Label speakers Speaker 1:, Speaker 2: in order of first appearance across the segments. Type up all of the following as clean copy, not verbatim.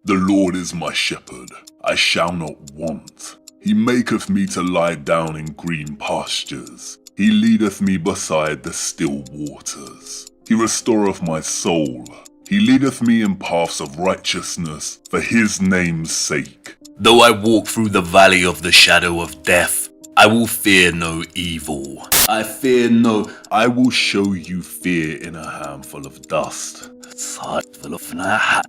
Speaker 1: The Lord is my shepherd, I shall not want. He maketh me to lie down in green pastures. He leadeth me beside the still waters. He restoreth my soul. He leadeth me in paths of righteousness for his name's sake.
Speaker 2: Though I walk through the valley of the shadow of death, I will fear no evil.
Speaker 1: I fear no, I will show you fear in a handful of dust.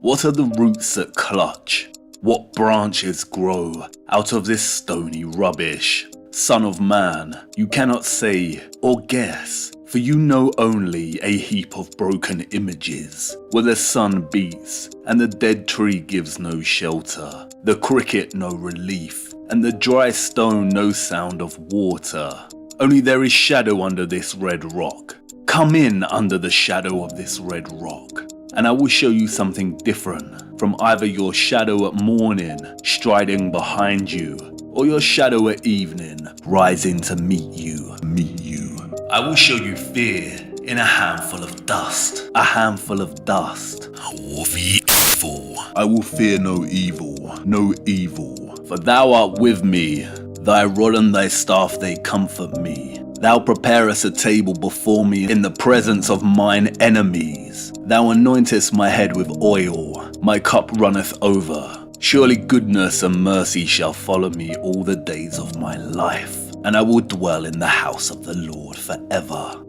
Speaker 2: What are the roots that clutch? What branches grow out of this stony rubbish? Son of man, you cannot say or guess, for you know only a heap of broken images, where the sun beats and the dead tree gives no shelter, the cricket no relief, and the dry stone no sound of water. Only there is shadow under this red rock. Come in under the shadow of this red rock, and I will show you something different from either your shadow at morning striding behind you, or your shadow at evening rising to meet you. I will show you fear in a handful of dust. A handful of dust.
Speaker 1: I will fear no evil,
Speaker 2: For thou art with me, thy rod and thy staff they comfort me. Thou preparest a table before me in the presence of mine enemies. Thou anointest my head with oil, my cup runneth over. Surely goodness and mercy shall follow me all the days of my life, and I will dwell in the house of the Lord forever.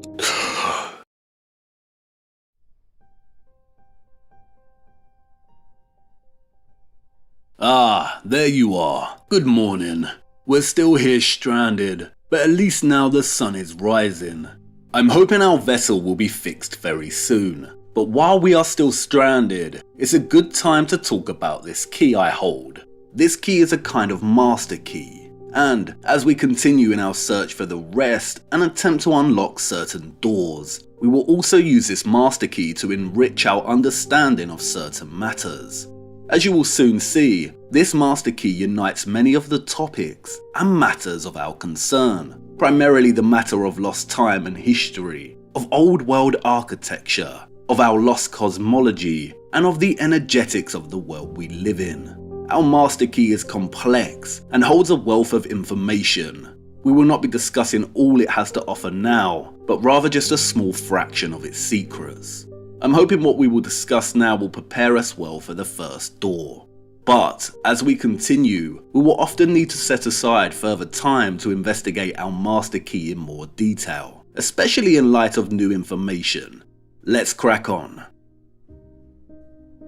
Speaker 2: Ah, there you are. Good morning. We're still here stranded, but at least now the sun is rising. I'm hoping our vessel will be fixed very soon. But while we are still stranded, it's a good time to talk about this key I hold. This key is a kind of master key, and as we continue in our search for the rest and attempt to unlock certain doors, we will also use this master key to enrich our understanding of certain matters. As you will soon see, this master key unites many of the topics and matters of our concern, primarily the matter of lost time and history, of old world architecture, of our lost cosmology, and of the energetics of the world we live in. Our master key is complex and holds a wealth of information. We will not be discussing all it has to offer now, but rather just a small fraction of its secrets. I'm hoping what we will discuss now will prepare us well for the first door. But as we continue, we will often need to set aside further time to investigate our master key in more detail, especially in light of new information. Let's crack on.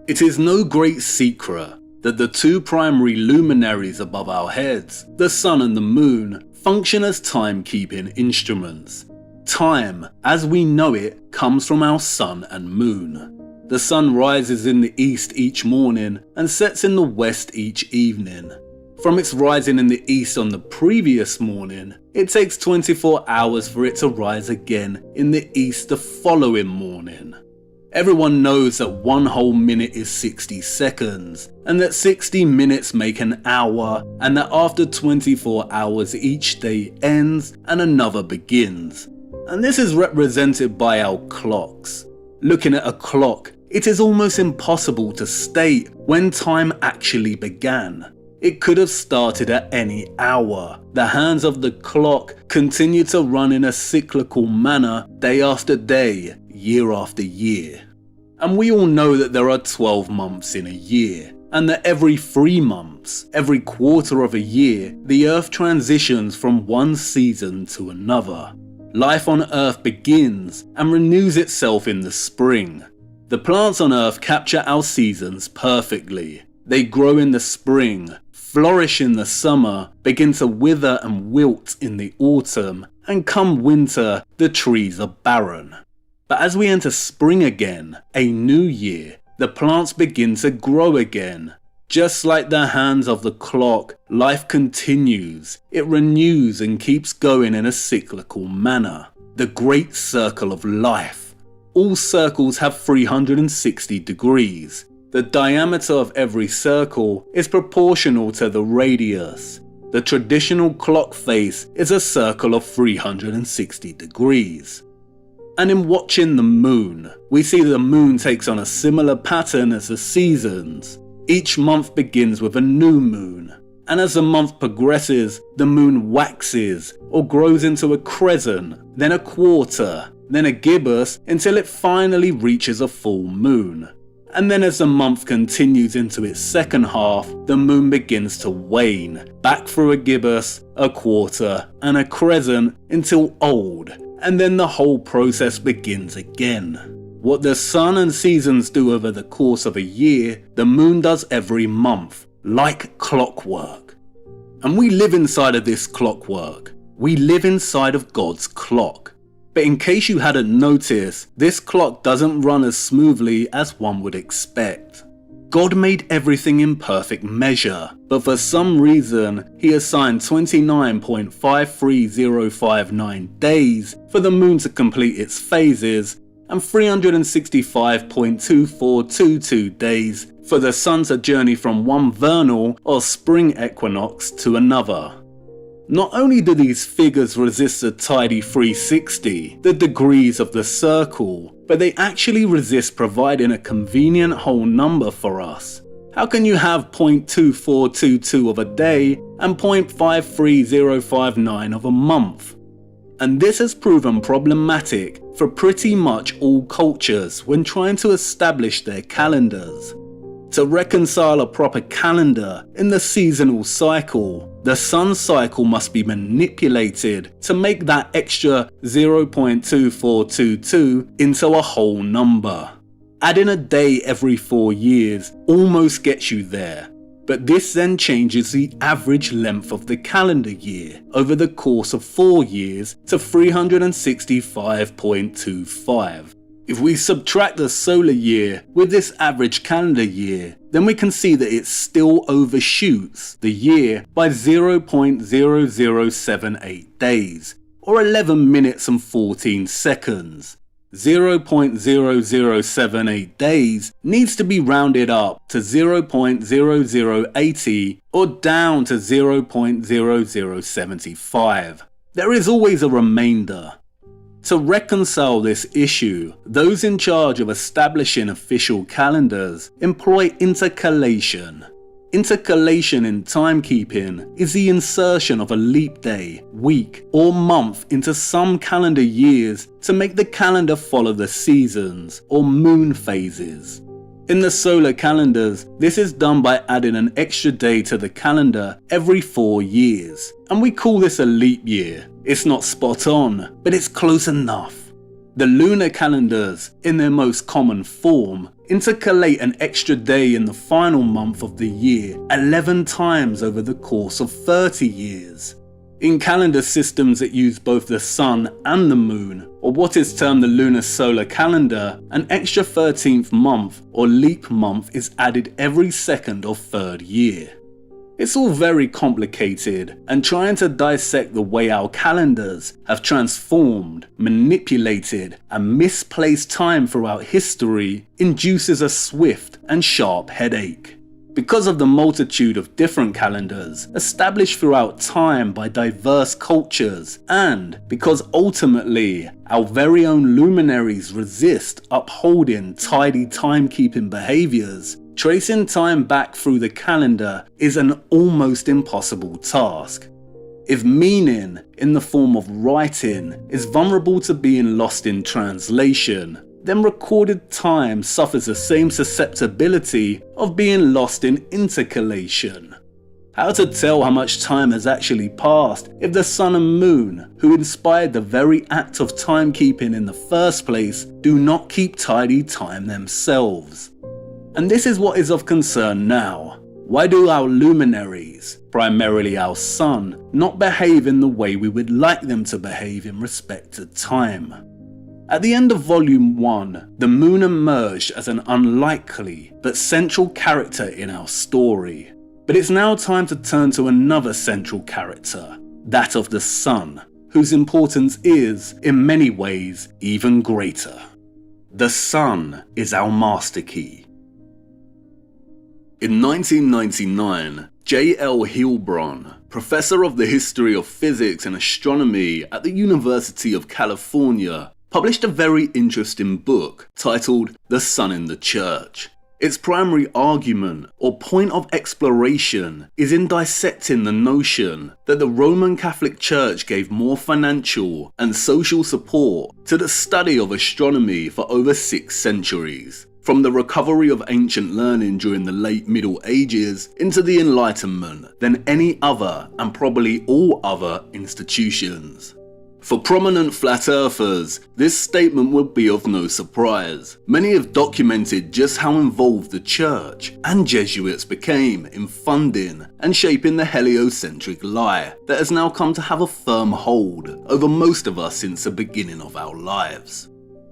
Speaker 2: It is no great secret that the two primary luminaries above our heads, the sun and the moon, function as timekeeping instruments. Time, as we know it, comes from our sun and moon. The sun rises in the east each morning and sets in the west each evening. From its rising in the east on the previous morning, it takes 24 hours for it to rise again in the east the following morning. Everyone knows that one whole minute is 60 seconds, and that 60 minutes make an hour, and that after 24 hours each day ends and another begins. And this is represented by our clocks. Looking at a clock, it is almost impossible to state when time actually began. It could have started at any hour. The hands of the clock continue to run in a cyclical manner day after day, year after year. And we all know that there are 12 months in a year, and that every 3 months, every quarter of a year, the Earth transitions from one season to another. Life on Earth begins and renews itself in the spring. The plants on Earth capture our seasons perfectly. They grow in the spring, flourish in the summer, begin to wither and wilt in the autumn, and come winter, the trees are barren. But as we enter spring again, a new year, the plants begin to grow again. Just like the hands of the clock, life continues. It renews and keeps going in a cyclical manner. The great circle of life. All circles have 360 degrees. The diameter of every circle is proportional to the radius. The traditional clock face is a circle of 360 degrees. And in watching the moon, we see the moon takes on a similar pattern as the seasons. Each month begins with a new moon, and as the month progresses, the moon waxes or grows into a crescent, then a quarter, then a gibbous until it finally reaches a full moon. And then as the month continues into its second half, the moon begins to wane, back through a gibbous, a quarter, and a crescent until old, and then the whole process begins again. What the sun and seasons do over the course of a year, the moon does every month, like clockwork. And we live inside of this clockwork. We live inside of God's clock. But in case you hadn't noticed, this clock doesn't run as smoothly as one would expect. God made everything in perfect measure, but for some reason, he assigned 29.53059 days for the moon to complete its phases and 365.2422 days for the sun to journey from one vernal or spring equinox to another. Not only do these figures resist a tidy 360, the degrees of the circle, but they actually resist providing a convenient whole number for us. How can you have 0.2422 of a day and 0.53059 of a month? And this has proven problematic for pretty much all cultures when trying to establish their calendars. To reconcile a proper calendar in the seasonal cycle, the sun cycle must be manipulated to make that extra 0.2422 into a whole number. Adding a day every 4 years almost gets you there, but this then changes the average length of the calendar year over the course of 4 years to 365.25. If we subtract the solar year with this average calendar year, then we can see that it still overshoots the year by 0.0078 days, or 11 minutes and 14 seconds. 0.0078 days needs to be rounded up to 0.0080 or down to 0.0075. There is always a remainder. To reconcile this issue, those in charge of establishing official calendars employ intercalation. Intercalation in timekeeping is the insertion of a leap day, week, or month into some calendar years to make the calendar follow the seasons or moon phases. In the solar calendars, this is done by adding an extra day to the calendar every 4 years, and we call this a leap year. It's not spot on, but it's close enough. The lunar calendars, in their most common form, intercalate an extra day in the final month of the year 11 times over the course of 30 years. In calendar systems that use both the sun and the moon, or what is termed the lunar solar calendar, an extra 13th month or leap month is added every second or third year. It's all very complicated, and trying to dissect the way our calendars have transformed, manipulated, and misplaced time throughout history induces a swift and sharp headache. Because of the multitude of different calendars established throughout time by diverse cultures, and because ultimately our very own luminaries resist upholding tidy timekeeping behaviours, tracing time back through the calendar is an almost impossible task. If meaning, in the form of writing, is vulnerable to being lost in translation, then recorded time suffers the same susceptibility of being lost in intercalation. How to tell how much time has actually passed if the sun and moon, who inspired the very act of timekeeping in the first place, do not keep tidy time themselves? And this is what is of concern now. Why do our luminaries, primarily our sun, not behave in the way we would like them to behave in respect to time? At the end of Volume 1, the moon emerged as an unlikely but central character in our story. But it's now time to turn to another central character, that of the sun, whose importance is, in many ways, even greater. The sun is our master key. In 1999, J.L. Heilbron, professor of the history of physics and astronomy at the University of California, published a very interesting book titled The Sun in the Church. Its primary argument or point of exploration is in dissecting the notion that the Roman Catholic Church gave more financial and social support to the study of astronomy for over 6 centuries, from the recovery of ancient learning during the late Middle Ages into the Enlightenment, than any other and probably all other institutions. For prominent flat earthers, this statement would be of no surprise. Many have documented just how involved the church and Jesuits became in funding and shaping the heliocentric lie that has now come to have a firm hold over most of us since the beginning of our lives.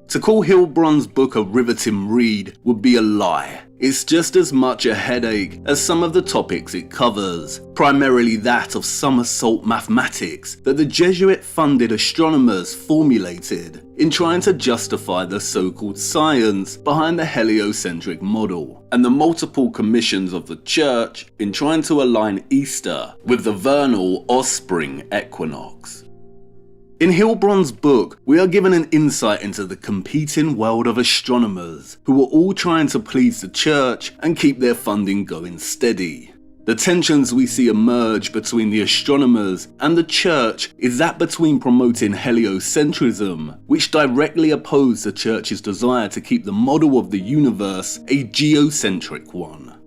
Speaker 2: To call Hilbrun's book a riveting read would be a lie. It's just as much a headache as some of the topics it covers, primarily that of somersault mathematics that the Jesuit-funded astronomers formulated in trying to justify the so-called science behind the heliocentric model, and the multiple commissions of the Church in trying to align Easter with the vernal or spring equinox. In Hilbrun's book, we are given an insight into the competing world of astronomers who were all trying to please the church and keep their funding going steady. The tensions we see emerge between the astronomers and the church is that between promoting heliocentrism, which directly opposed the church's desire to keep the model of the universe a geocentric one.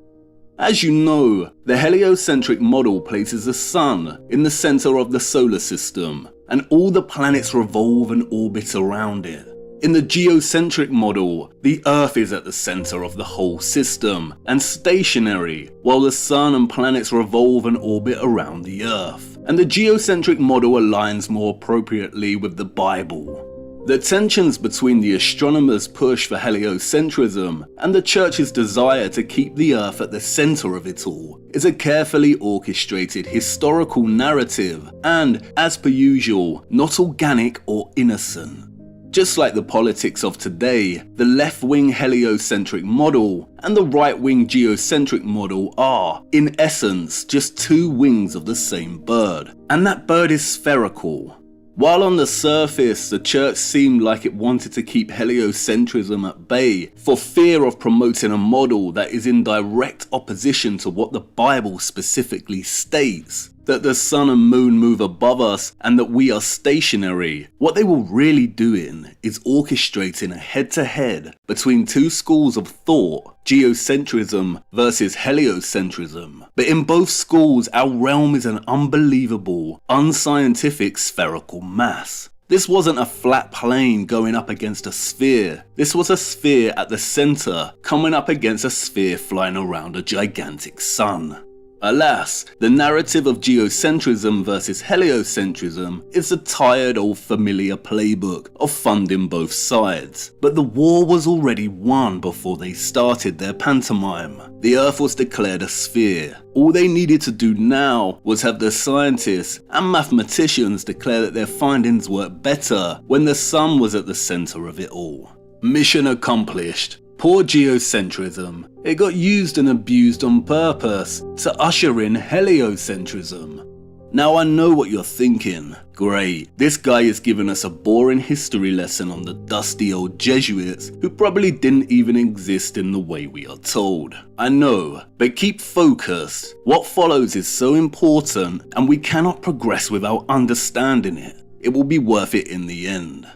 Speaker 2: As you know, the heliocentric model places the sun in the center of the solar system, and all the planets revolve and orbit around it. In the geocentric model, the Earth is at the center of the whole system and stationary, while the sun and planets revolve and orbit around the Earth. And the geocentric model aligns more appropriately with the Bible. The tensions between the astronomers' push for heliocentrism and the church's desire to keep the Earth at the center of it all is a carefully orchestrated historical narrative and, as per usual, not organic or innocent. Just like the politics of today, the left-wing heliocentric model and the right-wing geocentric model are, in essence, just 2 wings of the same bird, and that bird is spherical. While on the surface, the church seemed like it wanted to keep heliocentrism at bay for fear of promoting a model that is in direct opposition to what the Bible specifically states, that the sun and moon move above us and that we are stationary, what they were really doing is orchestrating a head-to-head between 2 schools of thought, geocentrism versus heliocentrism. But in both schools, our realm is an unbelievable, unscientific spherical mass. This wasn't a flat plane going up against a sphere. This was a sphere at the center coming up against a sphere flying around a gigantic sun. Alas, the narrative of geocentrism versus heliocentrism is the tired old familiar playbook of funding both sides. But the war was already won before they started their pantomime. The Earth was declared a sphere. All they needed to do now was have the scientists and mathematicians declare that their findings worked better when the sun was at the center of it all. Mission accomplished. Poor geocentrism. It got used and abused on purpose to usher in heliocentrism. Now I know what you're thinking. Great, this guy is giving us a boring history lesson on the dusty old Jesuits who probably didn't even exist in the way we are told. I know, but keep focused. What follows is so important and we cannot progress without understanding it. It will be worth it in the end.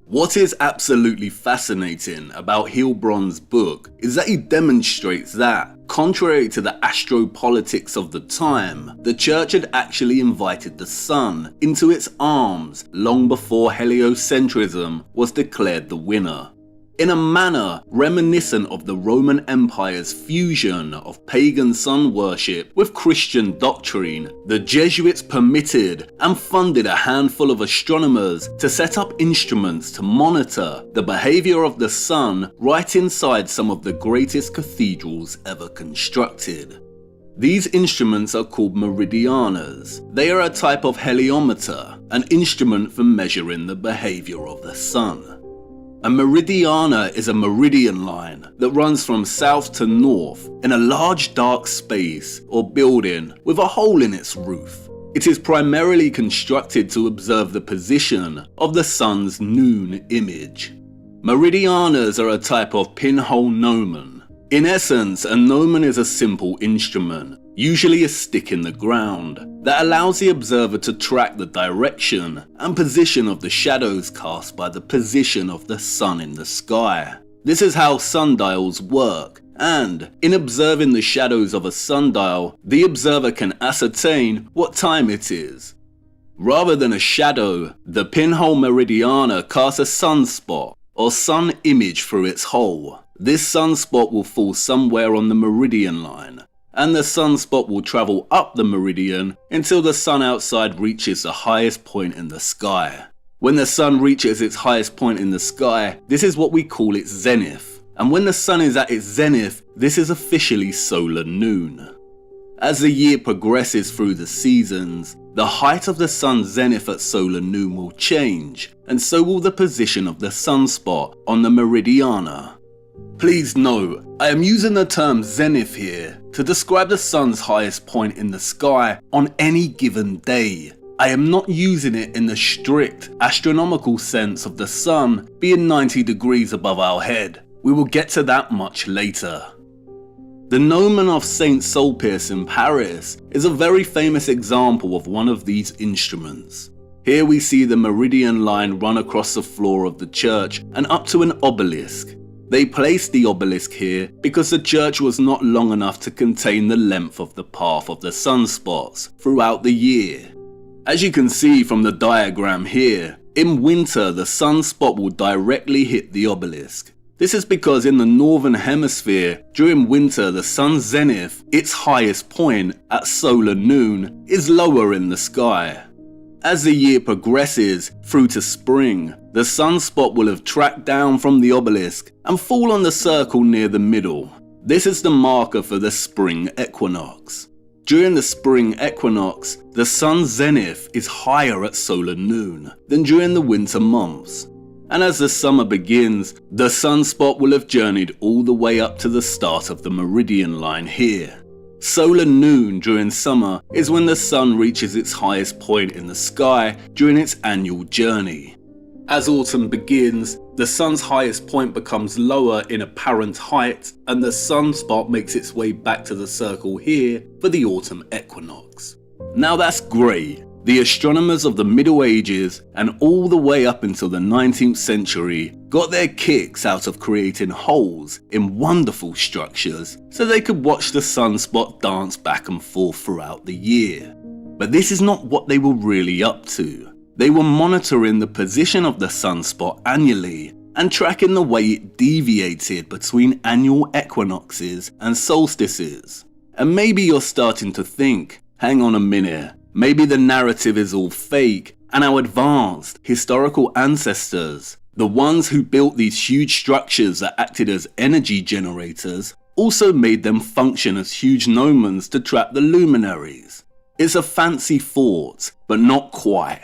Speaker 2: What is absolutely fascinating about Hilbrun's book is that he demonstrates that, contrary to the astropolitics of the time, the church had actually invited the sun into its arms long before heliocentrism was declared the winner. In a manner reminiscent of the Roman Empire's fusion of pagan sun worship with Christian doctrine, the Jesuits permitted and funded a handful of astronomers to set up instruments to monitor the behavior of the sun right inside some of the greatest cathedrals ever constructed. These instruments are called meridianas. They are a type of heliometer, an instrument for measuring the behavior of the sun. A meridiana is a meridian line that runs from south to north in a large dark space or building with a hole in its roof. It is primarily constructed to observe the position of the sun's noon image. Meridianas are a type of pinhole gnomon. In essence, a gnomon is a simple instrument, usually a stick in the ground, that allows the observer to track the direction and position of the shadows cast by the position of the sun in the sky. This is how sundials work, and in observing the shadows of a sundial, the observer can ascertain what time it is. Rather than a shadow, the pinhole meridiana casts a sunspot or sun image through its hole. This sunspot will fall somewhere on the meridian line, and the sunspot will travel up the meridian until the sun outside reaches the highest point in the sky. When the sun reaches its highest point in the sky, this is what we call its zenith. And when the sun is at its zenith, this is officially solar noon. As the year progresses through the seasons, the height of the sun's zenith at solar noon will change, and so will the position of the sunspot on the meridiana. Please note, I am using the term zenith here to describe the sun's highest point in the sky on any given day. I am not using it in the strict astronomical sense of the sun being 90 degrees above our head. We will get to that much later. The gnomon of Saint Sulpice in Paris is a very famous example of one of these instruments. Here we see the meridian line run across the floor of the church and up to an obelisk. They placed the obelisk here because the church was not long enough to contain the length of the path of the sunspots throughout the year. As you can see from the diagram here, in winter the sunspot will directly hit the obelisk. This is because in the northern hemisphere, during winter the sun's zenith, its highest point at solar noon, is lower in the sky. As the year progresses through to spring, the sunspot will have tracked down from the obelisk and fall on the circle near the middle. This is the marker for the spring equinox. During the spring equinox, the sun's zenith is higher at solar noon than during the winter months. And as the summer begins, the sunspot will have journeyed all the way up to the start of the meridian line here. Solar noon during summer is when the sun reaches its highest point in the sky during its annual journey. As autumn begins, the sun's highest point becomes lower in apparent height, and the sunspot makes its way back to the circle here for the autumn equinox. Now that's great. The astronomers of the Middle Ages and all the way up until the 19th century got their kicks out of creating holes in wonderful structures so they could watch the sunspot dance back and forth throughout the year. But this is not what they were really up to. They were monitoring the position of the sunspot annually and tracking the way it deviated between annual equinoxes and solstices. And maybe you're starting to think, hang on a minute, maybe the narrative is all fake and our advanced historical ancestors, the ones who built these huge structures that acted as energy generators, also made them function as huge gnomons to trap the luminaries. It's a fancy thought, but not quite.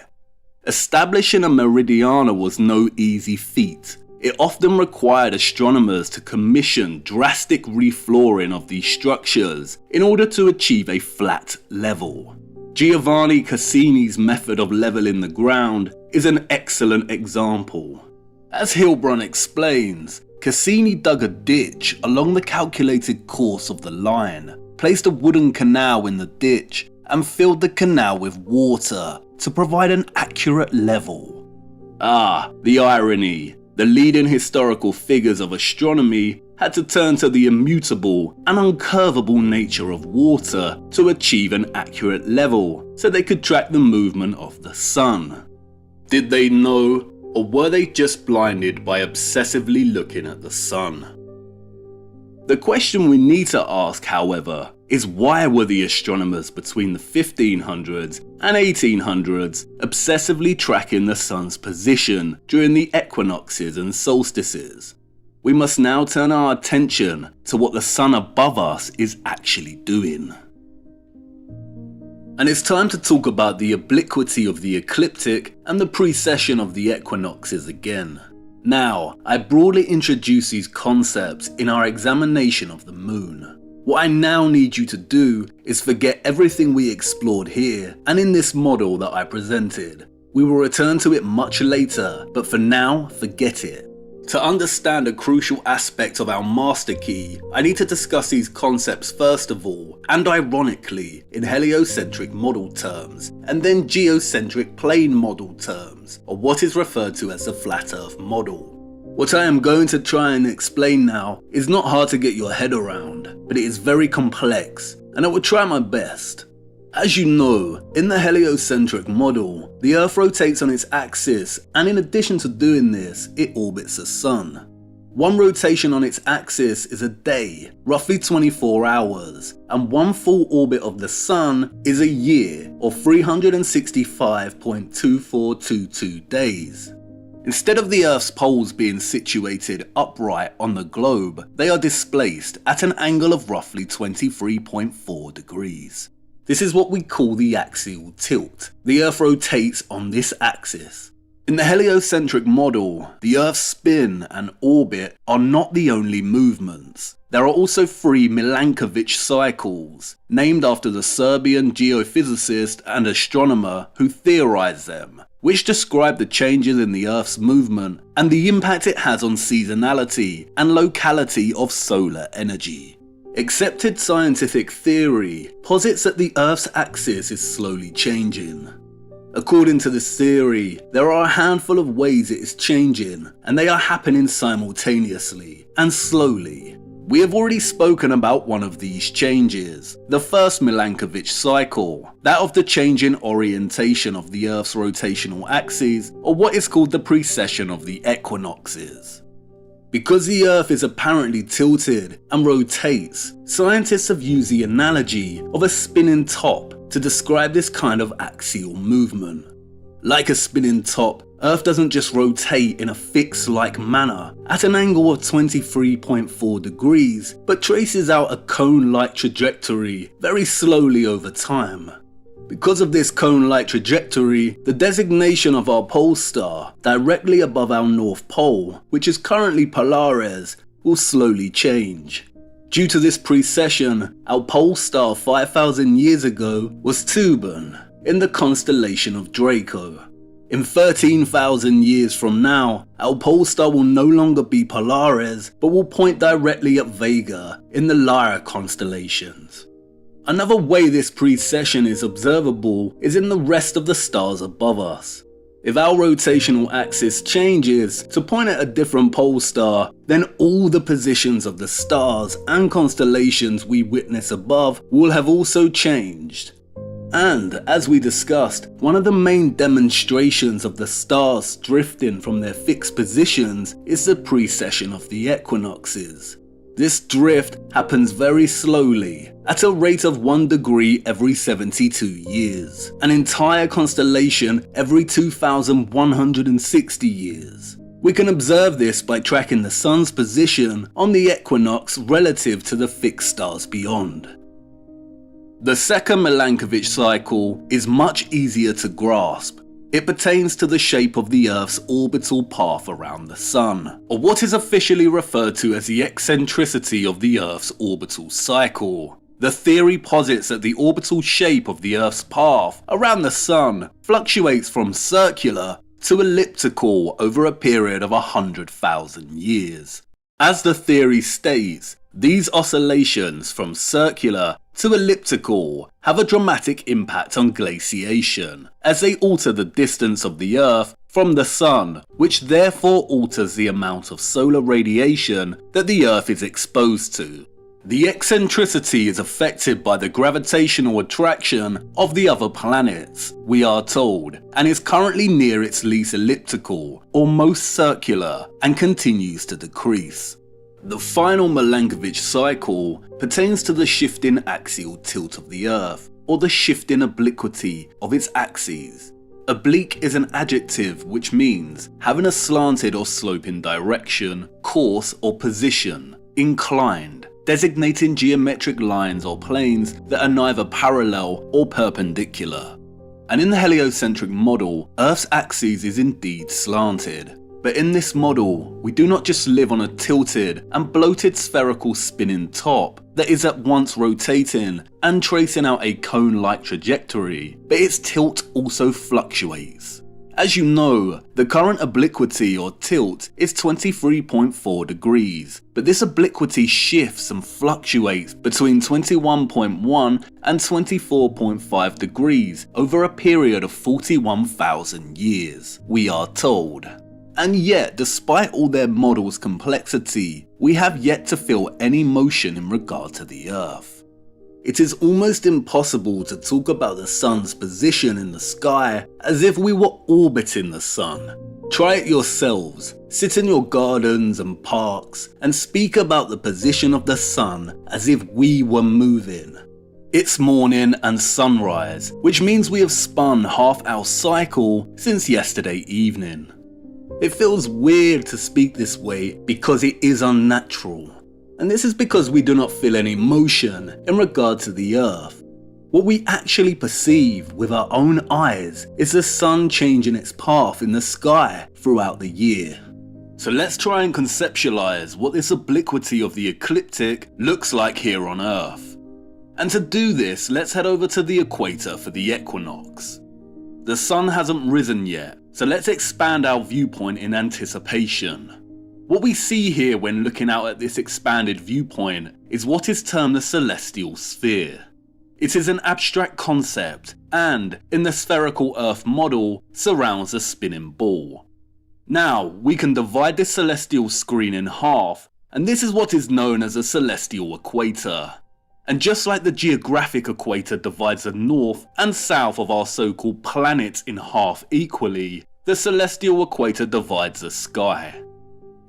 Speaker 2: Establishing a meridiana was no easy feat. It often required astronomers to commission drastic reflooring of these structures in order to achieve a flat level. Giovanni Cassini's method of leveling the ground is an excellent example. As Hilbrun explains, Cassini dug a ditch along the calculated course of the line, placed a wooden canal in the ditch, and filled the canal with water to provide an accurate level. The irony. The leading historical figures of astronomy had to turn to the immutable and uncurvable nature of water to achieve an accurate level so they could track the movement of the sun. Did they know, or were they just blinded by obsessively looking at the sun? The question we need to ask, however, is why were the astronomers between the 1500s and 1800s obsessively tracking the sun's position during the equinoxes and solstices? We must now turn our attention to what the sun above us is actually doing. And it's time to talk about the obliquity of the ecliptic and the precession of the equinoxes again. Now, I broadly introduced these concepts in our examination of the moon. What I now need you to do is forget everything we explored here and in this model that I presented. We will return to it much later, but for now, forget it. To understand a crucial aspect of our master key, I need to discuss these concepts first of all, and ironically, in heliocentric model terms, and then geocentric plane model terms, or what is referred to as the flat Earth model. What I am going to try and explain now is not hard to get your head around, but it is very complex, and I will try my best. As you know, in the heliocentric model, the Earth rotates on its axis, and in addition to doing this, it orbits the Sun. One rotation on its axis is a day, roughly 24 hours, and one full orbit of the Sun is a year, or 365.2422 days. Instead of the Earth's poles being situated upright on the globe, they are displaced at an angle of roughly 23.4 degrees. This is what we call the axial tilt. The Earth rotates on this axis. In the heliocentric model, the Earth's spin and orbit are not the only movements. There are also 3 Milankovitch cycles, named after the Serbian geophysicist and astronomer who theorized them, which describe the changes in the Earth's movement and the impact it has on seasonality and locality of solar energy. Accepted scientific theory posits that the Earth's axis is slowly changing. According to this theory, there are a handful of ways it is changing, and they are happening simultaneously and slowly. We have already spoken about one of these changes, the first Milankovitch cycle, that of the change in orientation of the Earth's rotational axes, or what is called the precession of the equinoxes. Because the Earth is apparently tilted and rotates, scientists have used the analogy of a spinning top to describe this kind of axial movement. Like a spinning top, Earth doesn't just rotate in a fixed-like manner at an angle of 23.4 degrees, but traces out a cone-like trajectory very slowly over time. Because of this cone-like trajectory, the designation of our pole star directly above our North Pole, which is currently Polaris, will slowly change. Due to this precession, our pole star 5,000 years ago was Tuban, in the constellation of Draco. In 13,000 years from now, our pole star will no longer be Polaris, but will point directly at Vega in the Lyra constellations. Another way this precession is observable is in the rest of the stars above us. If our rotational axis changes to point at a different pole star, then all the positions of the stars and constellations we witness above will have also changed. And, as we discussed, one of the main demonstrations of the stars drifting from their fixed positions is the precession of the equinoxes. This drift happens very slowly, at a rate of 1 degree every 72 years, an entire constellation every 2,160 years. We can observe this by tracking the Sun's position on the equinox relative to the fixed stars beyond. The second Milankovitch cycle is much easier to grasp. It pertains to the shape of the Earth's orbital path around the Sun, or what is officially referred to as the eccentricity of the Earth's orbital cycle. The theory posits that the orbital shape of the Earth's path around the Sun fluctuates from circular to elliptical over a period of 100,000 years. As the theory states, these oscillations from circular to elliptical have a dramatic impact on glaciation, as they alter the distance of the Earth from the Sun, which therefore alters the amount of solar radiation that the Earth is exposed to. The eccentricity is affected by the gravitational attraction of the other planets, we are told, and is currently near its least elliptical, or most circular, and continues to decrease. The final Milankovitch cycle pertains to the shifting axial tilt of the Earth, or the shifting obliquity of its axes. Oblique is an adjective which means having a slanted or sloping direction, course or position, inclined, designating geometric lines or planes that are neither parallel or perpendicular. And in the heliocentric model, Earth's axis is indeed slanted. But in this model, we do not just live on a tilted and bloated spherical spinning top that is at once rotating and tracing out a cone-like trajectory, but its tilt also fluctuates. As you know, the current obliquity or tilt is 23.4 degrees, but this obliquity shifts and fluctuates between 21.1 and 24.5 degrees over a period of 41,000 years, we are told. And yet, despite all their models' complexity, we have yet to feel any motion in regard to the Earth. It is almost impossible to talk about the sun's position in the sky as if we were orbiting the sun. Try it yourselves. Sit in your gardens and parks and speak about the position of the sun as if we were moving. It's morning and sunrise, which means we have spun half our cycle since yesterday evening. It feels weird to speak this way because it is unnatural. And this is because we do not feel any motion in regard to the Earth. What we actually perceive with our own eyes is the sun changing its path in the sky throughout the year. So let's try and conceptualize what this obliquity of the ecliptic looks like here on Earth. And to do this, let's head over to the equator for the equinox. The sun hasn't risen yet, so let's expand our viewpoint in anticipation. What we see here when looking out at this expanded viewpoint is what is termed the celestial sphere. It is an abstract concept and, in the spherical Earth model, surrounds a spinning ball. Now, we can divide this celestial screen in half, and this is what is known as a celestial equator. And just like the geographic equator divides the north and south of our so-called planets in half equally, the celestial equator divides the sky.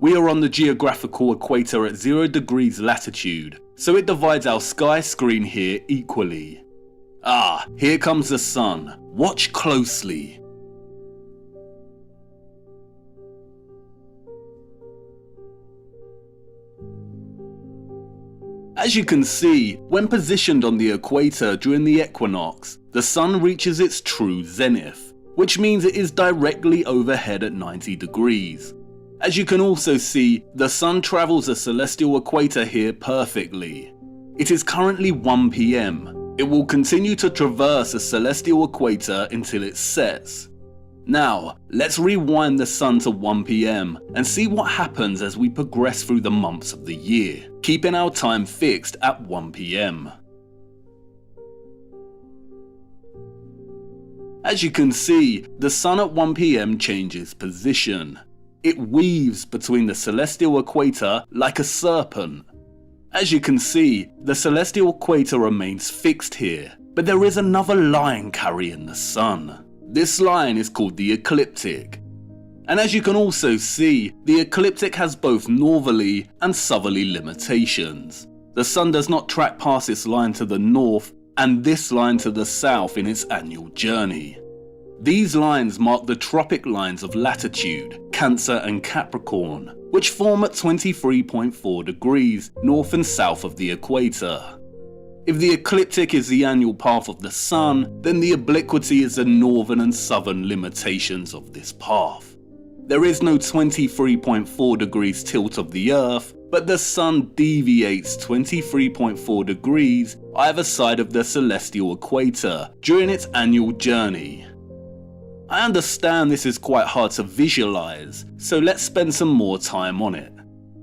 Speaker 2: We are on the geographical equator at 0 degrees latitude, so it divides our sky screen here equally. Ah, here comes the sun. Watch closely. As you can see, when positioned on the equator during the equinox, the sun reaches its true zenith, which means it is directly overhead at 90 degrees. As you can also see, the sun travels the celestial equator here perfectly. It is currently 1 PM. It will continue to traverse the celestial equator until it sets. Now, let's rewind the sun to 1 PM and see what happens as we progress through the months of the year, keeping our time fixed at 1 PM. As you can see, the sun at 1 PM changes position. It weaves between the celestial equator like a serpent. As you can see, the celestial equator remains fixed here, but there is another line carrying the sun. This line is called the ecliptic. And as you can also see, the ecliptic has both northerly and southerly limitations. The sun does not track past this line to the north and this line to the south in its annual journey. These lines mark the tropic lines of latitude, Cancer and Capricorn, which form at 23.4 degrees north and south of the equator. If the ecliptic is the annual path of the sun, then the obliquity is the northern and southern limitations of this path. There is no 23.4 degrees tilt of the Earth, but the sun deviates 23.4 degrees either side of the celestial equator during its annual journey. I understand this is quite hard to visualize, so let's spend some more time on it.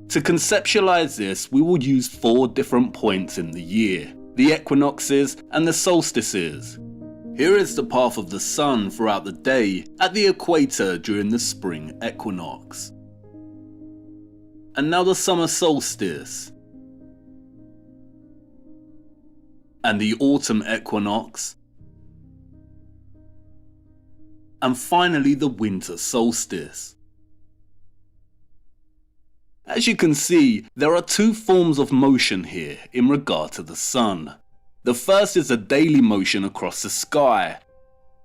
Speaker 2: To conceptualize this, we will use 4 different points in the year: the equinoxes and the solstices. Here is the path of the sun throughout the day at the equator during the spring equinox. And now the summer solstice. And the autumn equinox. And finally the winter solstice. As you can see, there are 2 forms of motion here in regard to the sun. The first is a daily motion across the sky,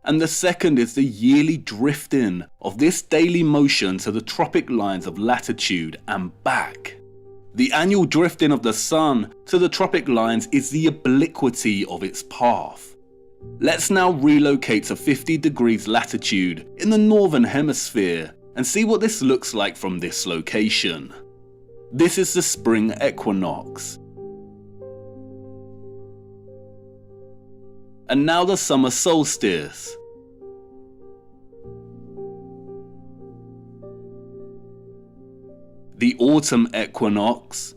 Speaker 2: and the second is the yearly drifting of this daily motion to the tropic lines of latitude and back. The annual drifting of the sun to the tropic lines is the obliquity of its path. Let's now relocate to 50 degrees latitude in the northern hemisphere and see what this looks like from this location. This is the spring equinox. And now the summer solstice. the autumn equinox,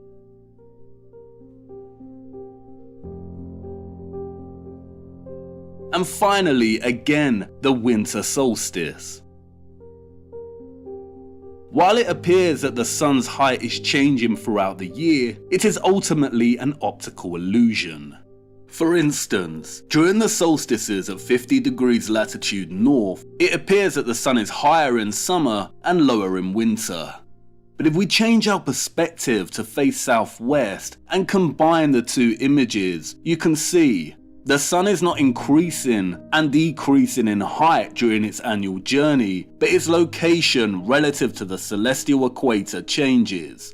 Speaker 2: and finally, again, the winter solstice. While it appears that the sun's height is changing throughout the year, it is ultimately an optical illusion. For instance, during the solstices at 50 degrees latitude north, it appears that the sun is higher in summer and lower in winter. But if we change our perspective to face southwest and combine the two images, you can see the sun is not increasing and decreasing in height during its annual journey, but its location relative to the celestial equator changes.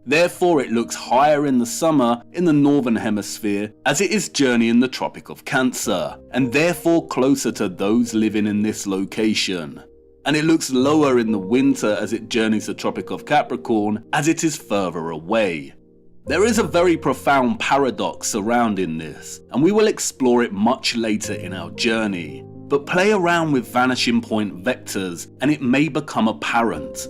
Speaker 2: Therefore, it looks higher in the summer in the northern hemisphere as it is journeying the Tropic of Cancer, and therefore closer to those living in this location. And it looks lower in the winter as it journeys the Tropic of Capricorn as it is further away. There is a very profound paradox surrounding this, and we will explore it much later in our journey. But play around with vanishing point vectors and it may become apparent.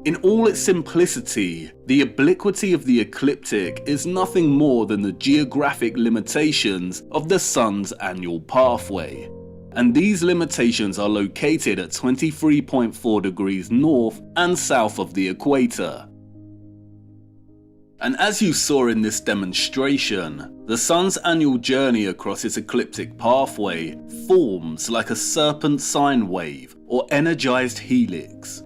Speaker 2: In all its simplicity, the obliquity of the ecliptic is nothing more than the geographic limitations of the sun's annual pathway. And these limitations are located at 23.4 degrees north and south of the equator. And as you saw in this demonstration, the sun's annual journey across its ecliptic pathway forms like a serpent sine wave or energized helix.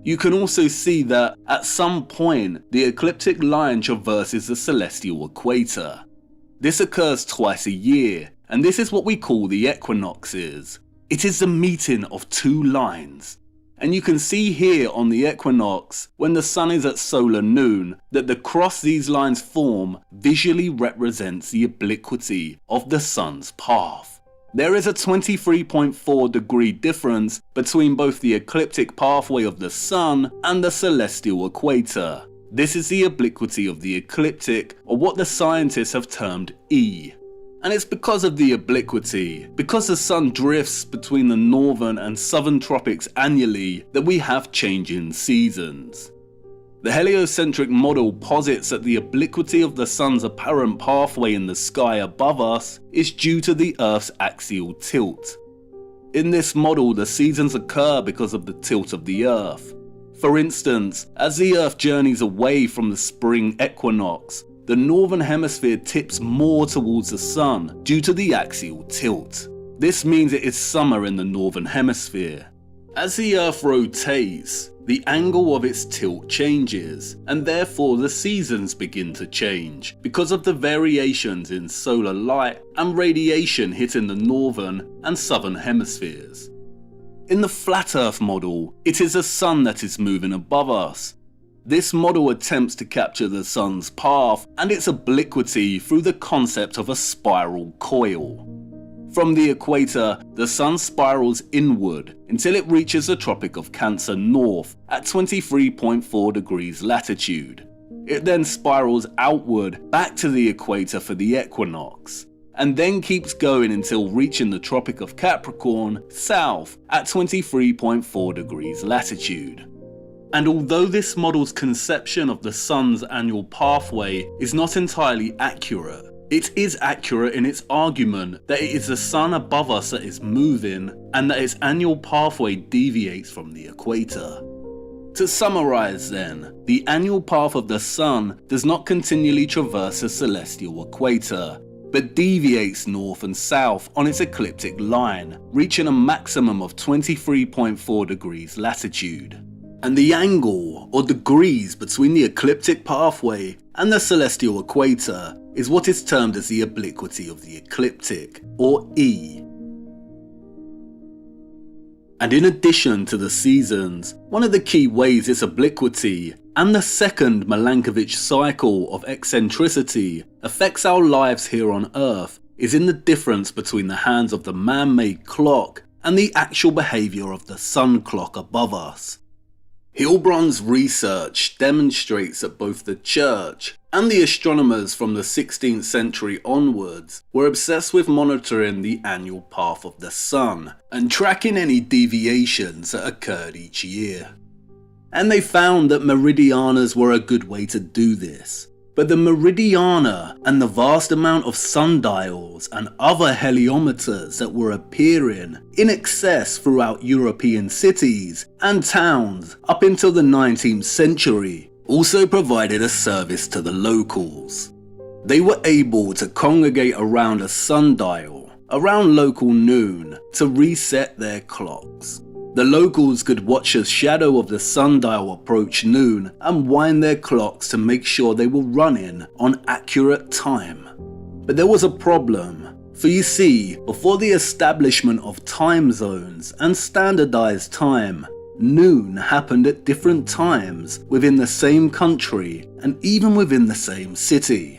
Speaker 2: You can also see that at some point the ecliptic line traverses the celestial equator. This occurs twice a year, and this is what we call the equinoxes. It is the meeting of two lines. And you can see here on the equinox, when the sun is at solar noon, that the cross these lines form visually represents the obliquity of the sun's path. There is a 23.4 degree difference between both the ecliptic pathway of the sun and the celestial equator. This is the obliquity of the ecliptic, or what the scientists have termed E. And it's because of the obliquity, because the sun drifts between the northern and southern tropics annually, that we have changing seasons. The heliocentric model posits that the obliquity of the sun's apparent pathway in the sky above us is due to the Earth's axial tilt. In this model, the seasons occur because of the tilt of the Earth. For instance, as the Earth journeys away from the spring equinox, the northern hemisphere tips more towards the sun due to the axial tilt. This means it is summer in the northern hemisphere. As the Earth rotates, the angle of its tilt changes, and therefore the seasons begin to change because of the variations in solar light and radiation hitting the northern and southern hemispheres. In the flat Earth model, it is the sun that is moving above us. This model attempts to capture the sun's path and its obliquity through the concept of a spiral coil. From the equator, the sun spirals inward until it reaches the Tropic of Cancer north at 23.4 degrees latitude. It then spirals outward back to the equator for the equinox, and then keeps going until reaching the Tropic of Capricorn south at 23.4 degrees latitude. And although this model's conception of the sun's annual pathway is not entirely accurate, it is accurate in its argument that it is the sun above us that is moving and that its annual pathway deviates from the equator. To summarize then, the annual path of the sun does not continually traverse the celestial equator, but deviates north and south on its ecliptic line, reaching a maximum of 23.4 degrees latitude. And the angle, or degrees, between the ecliptic pathway and the celestial equator is what is termed as the obliquity of the ecliptic, or E. And in addition to the seasons, one of the key ways this obliquity and the second Milankovitch cycle of eccentricity affects our lives here on Earth is in the difference between the hands of the man-made clock and the actual behaviour of the sun clock above us. Hilbrand's research demonstrates that both the Church and the astronomers from the 16th century onwards were obsessed with monitoring the annual path of the sun and tracking any deviations that occurred each year. and they found that meridianas were a good way to do this. But the meridiana and the vast amount of sundials and other heliometers that were appearing in excess throughout European cities and towns up until the 19th century also provided a service to the locals. They were able to congregate around a sundial around local noon to reset their clocks. The locals could watch a shadow of the sundial approach noon and wind their clocks to make sure they were running on accurate time. But there was a problem, for you see, before the establishment of time zones and standardized time, noon happened at different times within the same country and even within the same city.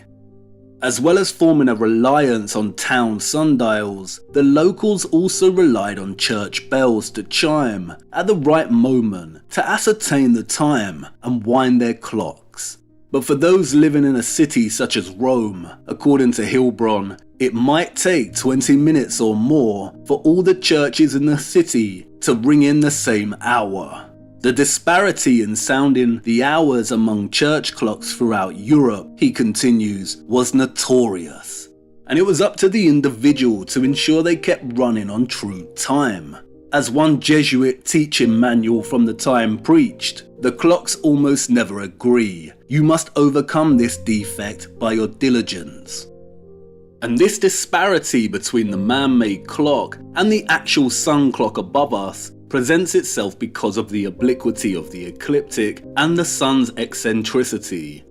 Speaker 2: As well as forming a reliance on town sundials, the locals also relied on church bells to chime at the right moment to ascertain the time and wind their clocks. But for those living in a city such as Rome, according to Hilbron, it might take 20 minutes or more for all the churches in the city to ring in the same hour. The disparity in sounding the hours among church clocks throughout Europe, he continues, was notorious. And it was up to the individual to ensure they kept running on true time. As one Jesuit teaching manual from the time preached, the clocks almost never agree. You must overcome this defect by your diligence. And this disparity between the man-made clock and the actual sun clock above us presents itself because of the obliquity of the ecliptic and the sun's eccentricity.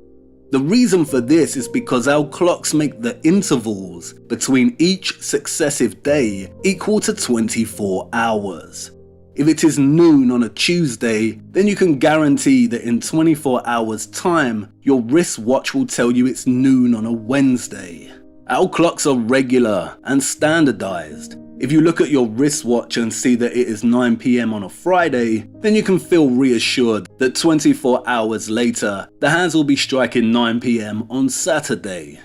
Speaker 2: The reason for this is because our clocks make the intervals between each successive day equal to 24 hours. If it is noon on a Tuesday, then you can guarantee that in 24 hours time, your wristwatch will tell you it's noon on a Wednesday. Our clocks are regular and standardized. If you look at your wristwatch and see that it is 9 PM on a Friday, then you can feel reassured that 24 hours later, the hands will be striking 9 PM on Saturday.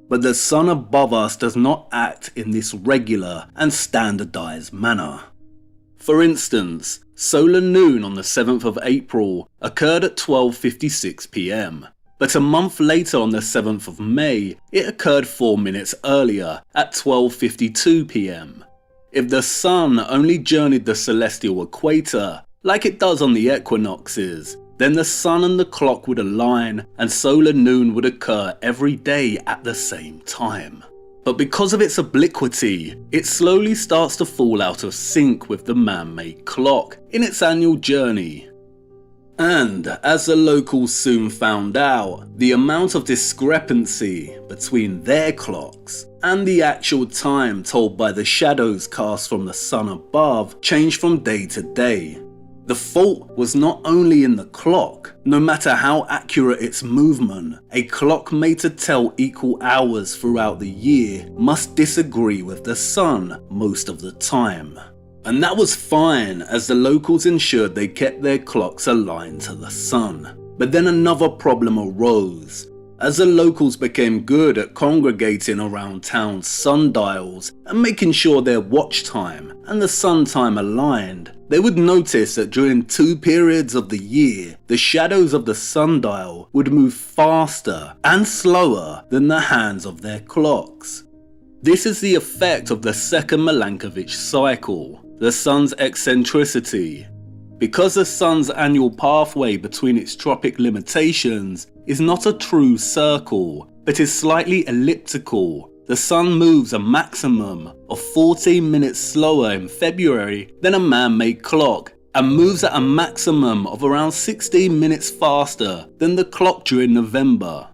Speaker 2: But the sun above us does not act in this regular and standardized manner. For instance, solar noon on the 7th of April occurred at 12:56 PM. But a month later on the 7th of May, it occurred 4 minutes earlier at 12:52 PM. If the sun only journeyed the celestial equator, like it does on the equinoxes, then the sun and the clock would align and solar noon would occur every day at the same time. But because of its obliquity, it slowly starts to fall out of sync with the man-made clock in its annual journey. And as the locals soon found out, the amount of discrepancy between their clocks and the actual time told by the shadows cast from the sun above changed from day to day. The fault was not only in the clock. No matter how accurate its movement, a clock made to tell equal hours throughout the year must disagree with the sun most of the time. And that was fine, as the locals ensured they kept their clocks aligned to the sun. But then another problem arose. As the locals became good at congregating around town sundials and making sure their watch time and the sun time aligned, they would notice that during 2 periods of the year, the shadows of the sundial would move faster and slower than the hands of their clocks. This is the effect of the second Milankovitch cycle, the sun's eccentricity. Because the sun's annual pathway between its tropic limitations is not a true circle, but is slightly elliptical, the sun moves a maximum of 14 minutes slower in February than a man-made clock, and moves at a maximum of around 16 minutes faster than the clock during November.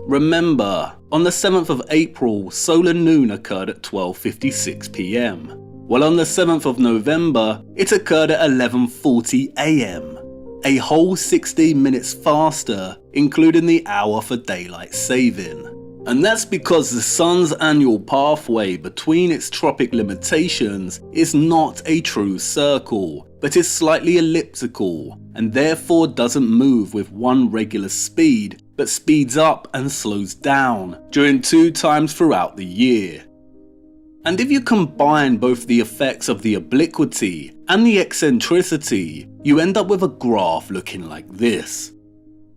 Speaker 2: Remember, on the 7th of April, solar noon occurred at 12:56 PM. While on the 7th of November, it occurred at 11:40 AM, a whole 16 minutes faster, including the hour for daylight saving. And that's because the sun's annual pathway between its tropic limitations is not a true circle, but is slightly elliptical, and therefore doesn't move with one regular speed, but speeds up and slows down during 2 times throughout the year. And if you combine both the effects of the obliquity and the eccentricity, you end up with a graph looking like this.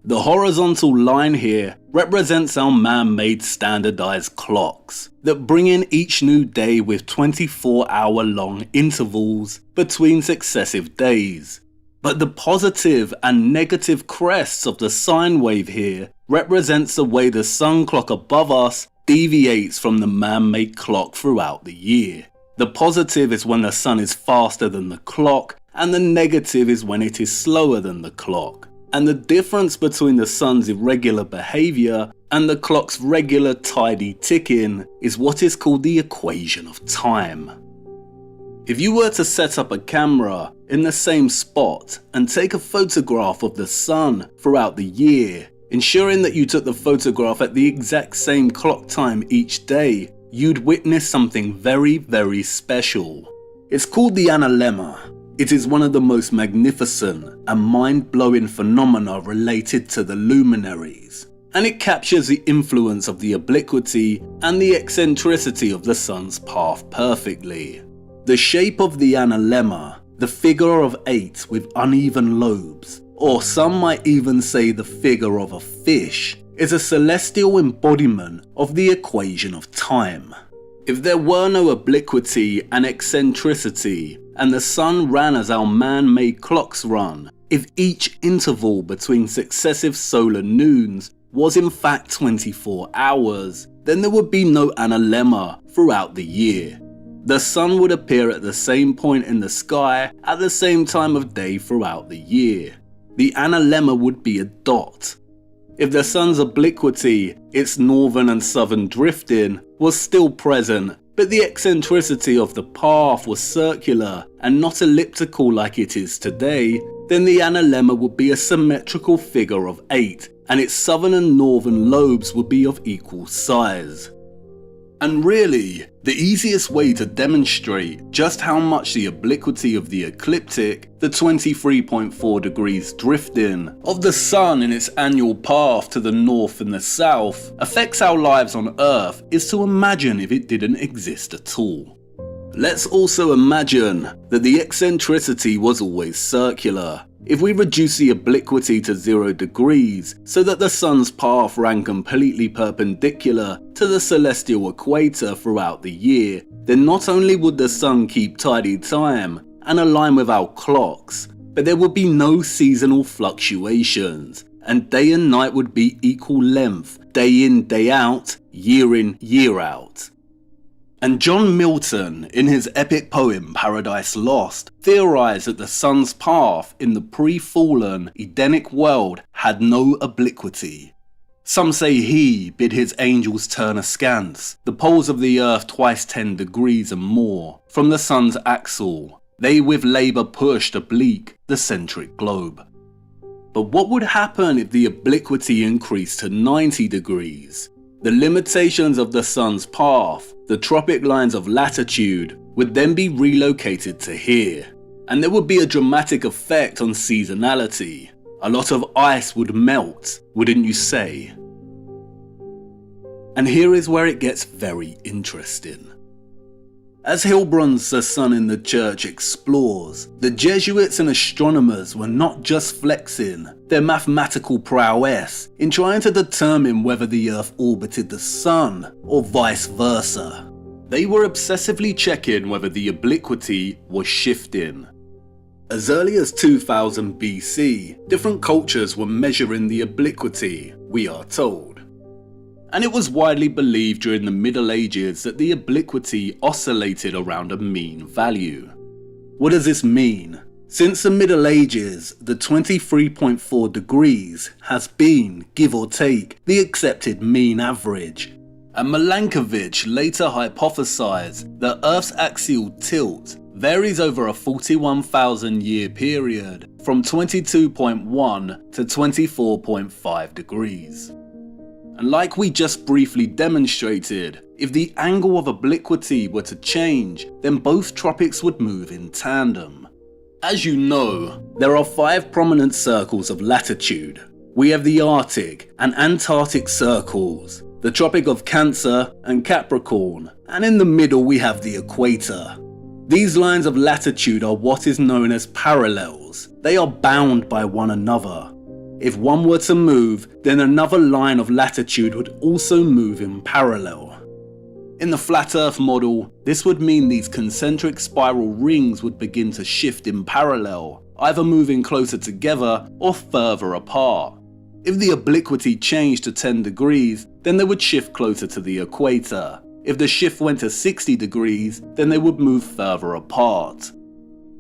Speaker 2: The horizontal line here represents our man-made standardized clocks that bring in each new day with 24-hour-long intervals between successive days. But the positive and negative crests of the sine wave here represents the way the sun clock above us deviates from the man-made clock throughout the year. The positive is when the sun is faster than the clock, and the negative is when it is slower than the clock. And the difference between the sun's irregular behaviour and the clock's regular tidy ticking is what is called the equation of time. If you were to set up a camera in the same spot and take a photograph of the sun throughout the year, ensuring that you took the photograph at the exact same clock time each day, you'd witness something very, very special. It's called the analemma. It is one of the most magnificent and mind-blowing phenomena related to the luminaries, and it captures the influence of the obliquity and the eccentricity of the sun's path perfectly. The shape of the analemma, the figure of 8 with uneven lobes, or some might even say the figure of a fish, is a celestial embodiment of the equation of time. If there were no obliquity and eccentricity, and the sun ran as our man-made clocks run, if each interval between successive solar noons was in fact 24 hours, then there would be no analemma throughout the year. The sun would appear at the same point in the sky at the same time of day throughout the year. The analemma would be a dot. If the sun's obliquity, its northern and southern drifting, was still present, but the eccentricity of the path was circular and not elliptical like it is today, then the analemma would be a symmetrical figure of 8, and its southern and northern lobes would be of equal size. And really, the easiest way to demonstrate just how much the obliquity of the ecliptic, the 23.4 degrees drifting of the sun in its annual path to the north and the south, affects our lives on Earth is to imagine if it didn't exist at all. Let's also imagine that the eccentricity was always circular. If we reduce the obliquity to 0 degrees so that the sun's path ran completely perpendicular to the celestial equator throughout the year, then not only would the sun keep tidy time and align with our clocks, but there would be no seasonal fluctuations, and day and night would be equal length, day in, day out, year in, year out. And John Milton, in his epic poem Paradise Lost, theorized that the sun's path in the pre-fallen Edenic world had no obliquity. Some say he bid his angels turn askance, the poles of the earth twice 10 degrees and more, from the sun's axle, they with labour pushed oblique the centric globe. But what would happen if the obliquity increased to 90 degrees? The limitations of the sun's path, the tropic lines of latitude, would then be relocated to here, and there would be a dramatic effect on seasonality. A lot of ice would melt, wouldn't you say? And here is where it gets very interesting. As Hilbrun's The Sun in the Church explores, the Jesuits and astronomers were not just flexing their mathematical prowess in trying to determine whether the Earth orbited the Sun or vice versa. They were obsessively checking whether the obliquity was shifting. As early as 2000 BC, different cultures were measuring the obliquity, we are told. And it was widely believed during the Middle Ages that the obliquity oscillated around a mean value. What does this mean? Since the Middle Ages, the 23.4 degrees has been, give or take, the accepted mean average. And Milankovitch later hypothesized that Earth's axial tilt varies over a 41,000 year period from 22.1 to 24.5 degrees. And like we just briefly demonstrated, if the angle of obliquity were to change, then both tropics would move in tandem. As you know, there are 5 prominent circles of latitude. We have the Arctic and Antarctic circles, the Tropic of Cancer and Capricorn, and in the middle we have the equator. These lines of latitude are what is known as parallels. They are bound by one another. If one were to move, then another line of latitude would also move in parallel. In the flat Earth model, this would mean these concentric spiral rings would begin to shift in parallel, either moving closer together or further apart. If the obliquity changed to 10 degrees, then they would shift closer to the equator. If the shift went to 60 degrees, then they would move further apart.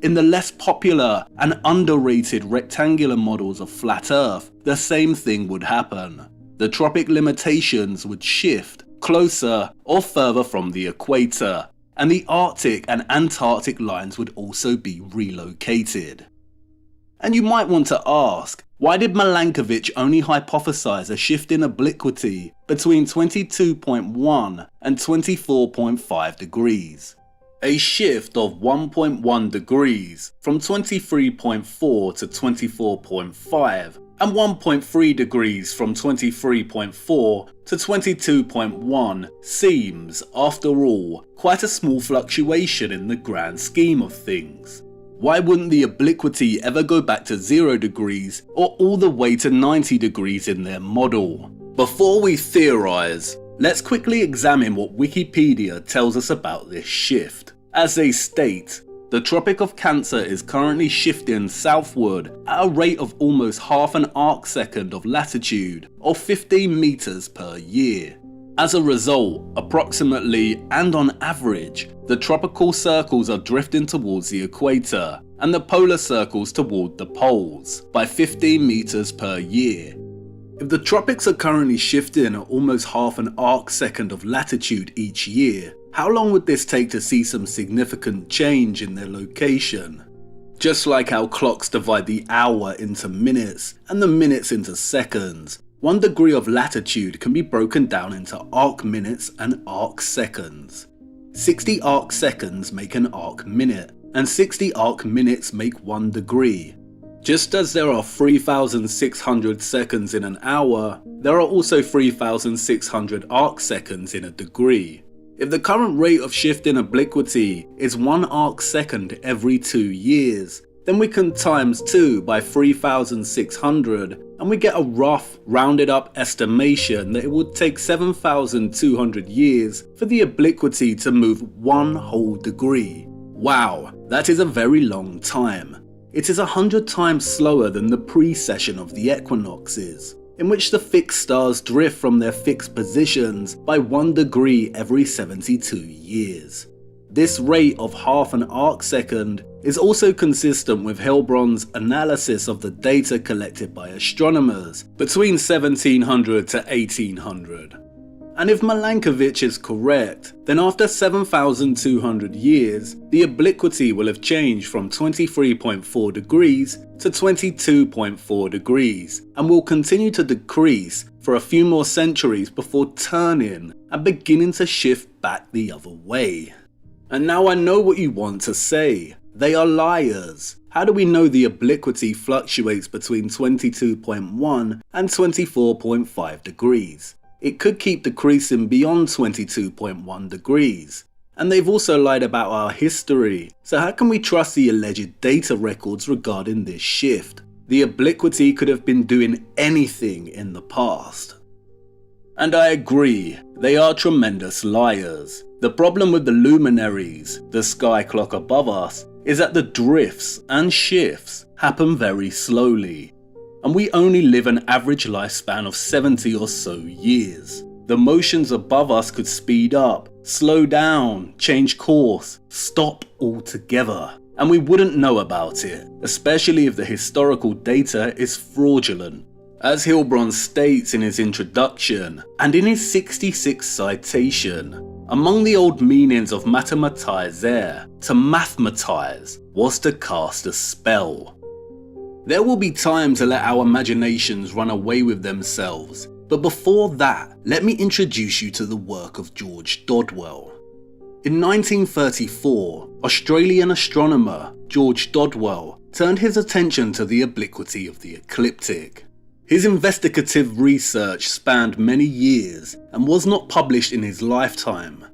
Speaker 2: In the less popular and underrated rectangular models of flat Earth, the same thing would happen. The tropic limitations would shift closer or further from the equator, and the Arctic and Antarctic lines would also be relocated. And you might want to ask, why did Milankovitch only hypothesize a shift in obliquity between 22.1 and 24.5 degrees? A shift of 1.1 degrees from 23.4 to 24.5 and 1.3 degrees from 23.4 to 22.1 seems, after all, quite a small fluctuation in the grand scheme of things. Why wouldn't the obliquity ever go back to 0 degrees or all the way to 90 degrees in their model? Before we theorize, let's quickly examine what Wikipedia tells us about this shift. As they state, the Tropic of Cancer is currently shifting southward at a rate of almost half an arcsecond of latitude, or 15 meters per year. As a result, approximately and on average, the tropical circles are drifting towards the equator and the polar circles toward the poles by 15 meters per year. If the tropics are currently shifting at almost half an arcsecond of latitude each year, how long would this take to see some significant change in their location? Just like how clocks divide the hour into minutes and the minutes into seconds, 1 degree of latitude can be broken down into arc minutes and arc seconds. 60 arc seconds make an arc minute, and 60 arc minutes make 1 degree. Just as there are 3,600 seconds in an hour, there are also 3,600 arc seconds in a degree. If the current rate of shift in obliquity is 1 arc second every 2 years, then we can times 2 by 3,600 and we get a rough, rounded up estimation that it would take 7,200 years for the obliquity to move 1 whole degree. Wow, that is a very long time. It is 100 times slower than the precession of the equinoxes, in which the fixed stars drift from their fixed positions by 1 degree every 72 years. This rate of half an arcsecond is also consistent with Hilbrand's analysis of the data collected by astronomers between 1700 to 1800. And if Milankovitch is correct, then after 7,200 years, the obliquity will have changed from 23.4 degrees to 22.4 degrees, and will continue to decrease for a few more centuries before turning and beginning to shift back the other way. And now I know what you want to say. They are liars. How do we know the obliquity fluctuates between 22.1 and 24.5 degrees? It could keep decreasing beyond 22.1 degrees. And they've also lied about our history, so how can we trust the alleged data records regarding this shift? The obliquity could have been doing anything in the past. And I agree, they are tremendous liars. The problem with the luminaries, the sky clock above us, is that the drifts and shifts happen very slowly. And we only live an average lifespan of 70 or so years. The motions above us could speed up, slow down, change course, stop altogether. And we wouldn't know about it, especially if the historical data is fraudulent. As Hilbrand states in his introduction, and in his 66th citation, among the old meanings of mathematizer, to mathematize, was to cast a spell. There will be time to let our imaginations run away with themselves, but before that, let me introduce you to the work of George Dodwell. In 1934, Australian astronomer George Dodwell turned his attention to the obliquity of the ecliptic. His investigative research spanned many years and was not published in his lifetime.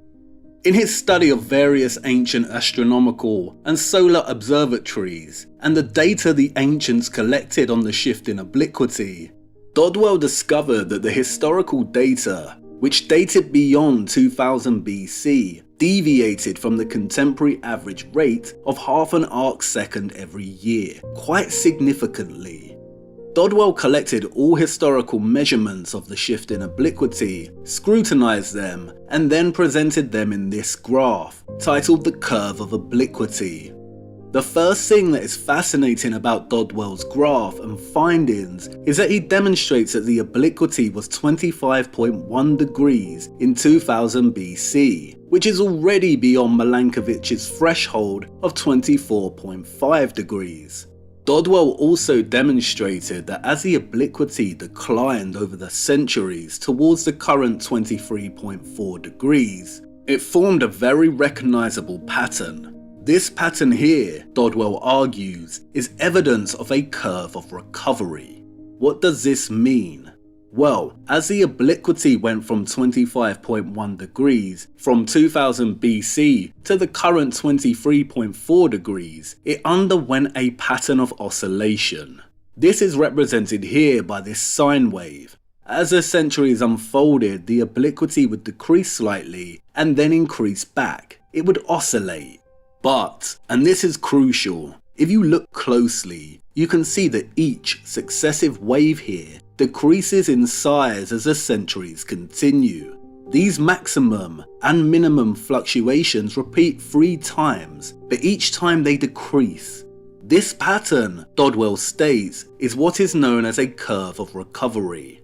Speaker 2: In his study of various ancient astronomical and solar observatories and the data the ancients collected on the shift in obliquity, Dodwell discovered that the historical data, which dated beyond 2000 BC, deviated from the contemporary average rate of half an arc-second every year, quite significantly. Dodwell collected all historical measurements of the shift in obliquity, scrutinized them, and then presented them in this graph, titled the Curve of Obliquity. The first thing that is fascinating about Dodwell's graph and findings is that he demonstrates that the obliquity was 25.1 degrees in 2000 BC, which is already beyond Milankovich's threshold of 24.5 degrees. Dodwell also demonstrated that as the obliquity declined over the centuries towards the current 23.4 degrees, it formed a very recognizable pattern. This pattern here, Dodwell argues, is evidence of a curve of recovery. What does this mean? Well, as the obliquity went from 25.1 degrees from 2000 BC to the current 23.4 degrees, it underwent a pattern of oscillation. This is represented here by this sine wave. As the centuries unfolded, the obliquity would decrease slightly and then increase back. It would oscillate. But, and this is crucial, if you look closely, you can see that each successive wave here decreases in size as the centuries continue. These maximum and minimum fluctuations repeat 3 times, but each time they decrease. This pattern, Dodwell states, is what is known as a curve of recovery.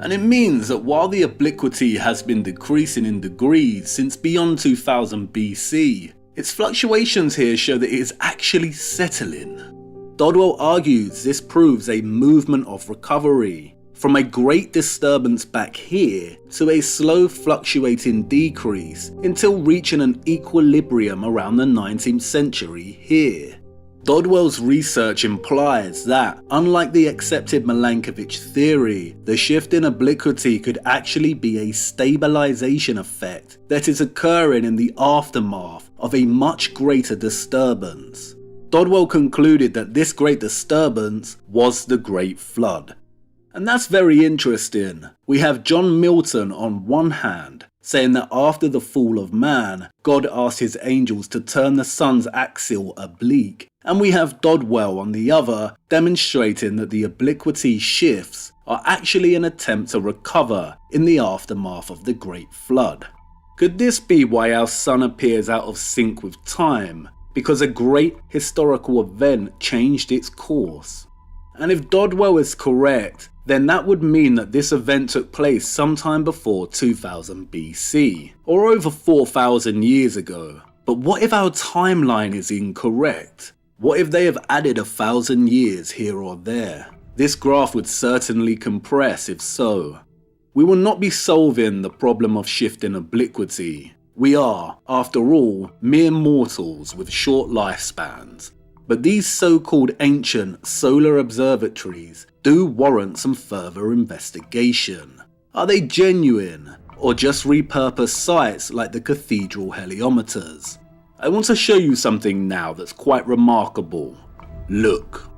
Speaker 2: And it means that while the obliquity has been decreasing in degrees since beyond 2000 BC, its fluctuations here show that it is actually settling. Dodwell argues this proves a movement of recovery, from a great disturbance back here to a slow fluctuating decrease until reaching an equilibrium around the 19th century here. Dodwell's research implies that, unlike the accepted Milankovitch theory, the shift in obliquity could actually be a stabilization effect that is occurring in the aftermath of a much greater disturbance. Dodwell concluded that this great disturbance was the Great Flood. And that's very interesting. We have John Milton on one hand, saying that after the fall of man, God asked his angels to turn the sun's axis oblique, and we have Dodwell on the other, demonstrating that the obliquity shifts are actually an attempt to recover in the aftermath of the Great Flood. Could this be why our sun appears out of sync with time? Because a great historical event changed its course? And if Dodwell is correct, then that would mean that this event took place sometime before 2000 BC, or over 4,000 years ago. But what if our timeline is incorrect? What if they have added 1,000 years here or there? This graph would certainly compress if so. We will not be solving the problem of shift in obliquity. We are, after all, mere mortals with short lifespans. But these so-called ancient solar observatories do warrant some further investigation. Are they genuine, or just repurposed sites like the cathedral heliometers? I want to show you something now that's quite remarkable. Look.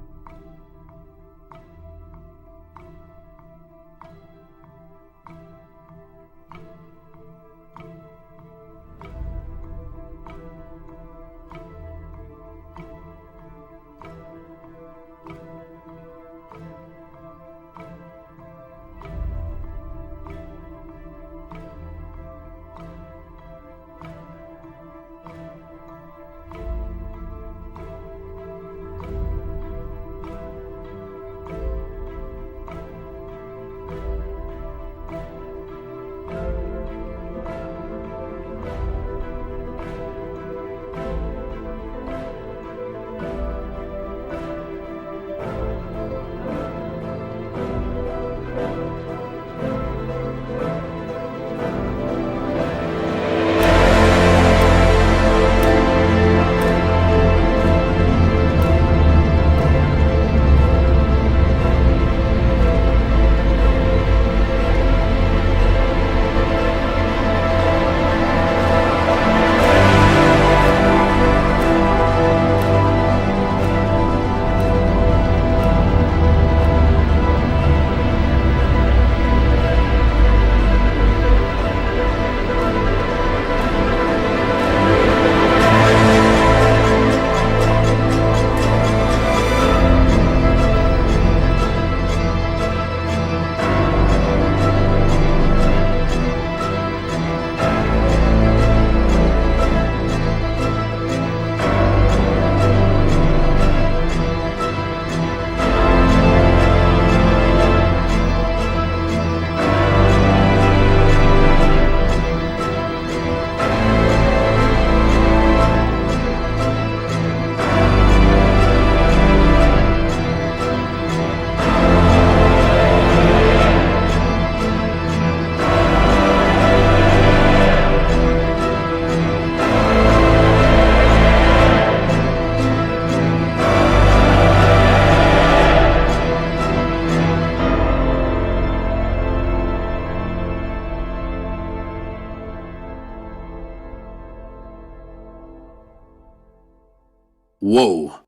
Speaker 2: Whoa.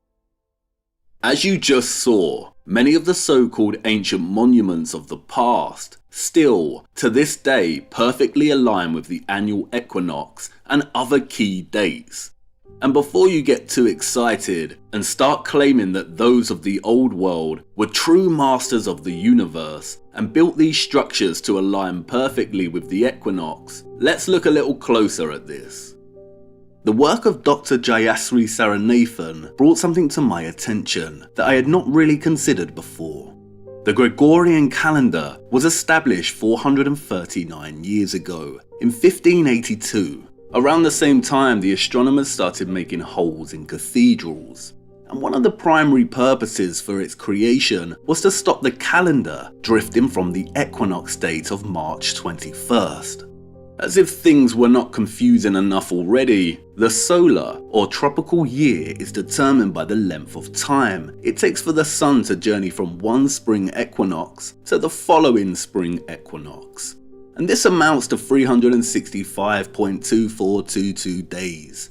Speaker 2: As you just saw, many of the so-called ancient monuments of the past still, to this day, perfectly align with the annual equinox and other key dates. And before you get too excited and start claiming that those of the old world were true masters of the universe and built these structures to align perfectly with the equinox, let's look a little closer at this. The work of Dr. Jayasri Saranathan brought something to my attention that I had not really considered before. The Gregorian calendar was established 439 years ago, in 1582. Around the same time, the astronomers started making holes in cathedrals. And one of the primary purposes for its creation was to stop the calendar drifting from the equinox date of March 21st. As if things were not confusing enough already, the solar or tropical year is determined by the length of time it takes for the sun to journey from one spring equinox to the following spring equinox. And this amounts to 365.2422 days.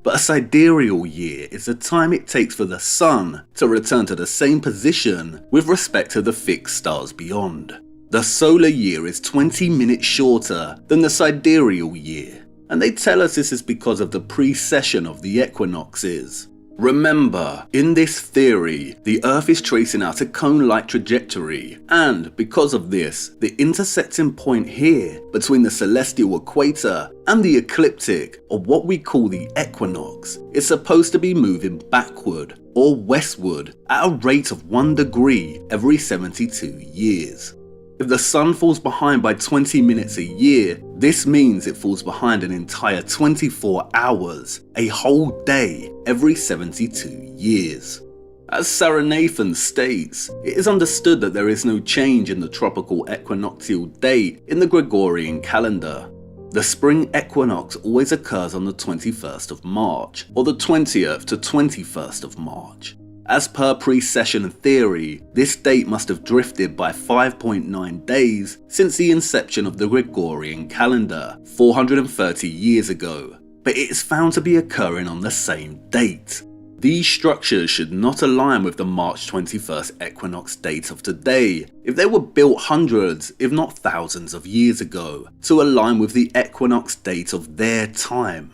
Speaker 2: But a sidereal year is the time it takes for the sun to return to the same position with respect to the fixed stars beyond. The solar year is 20 minutes shorter than the sidereal year, and they tell us this is because of the precession of the equinoxes. Remember, in this theory, the Earth is tracing out a cone-like trajectory, and because of this, the intersecting point here between the celestial equator and the ecliptic, or what we call the equinox, is supposed to be moving backward or westward at a rate of 1 degree every 72 years. If the sun falls behind by 20 minutes a year, this means it falls behind an entire 24 hours, a whole day, every 72 years. As Saranathan states, it is understood that there is no change in the tropical equinoctial date in the Gregorian calendar. The spring equinox always occurs on the 21st of March, or the 20th to 21st of March. As per precession theory, this date must have drifted by 5.9 days since the inception of the Gregorian calendar, 430 years ago, but it is found to be occurring on the same date. These structures should not align with the March 21st equinox date of today if they were built hundreds, if not thousands of years ago, to align with the equinox date of their time.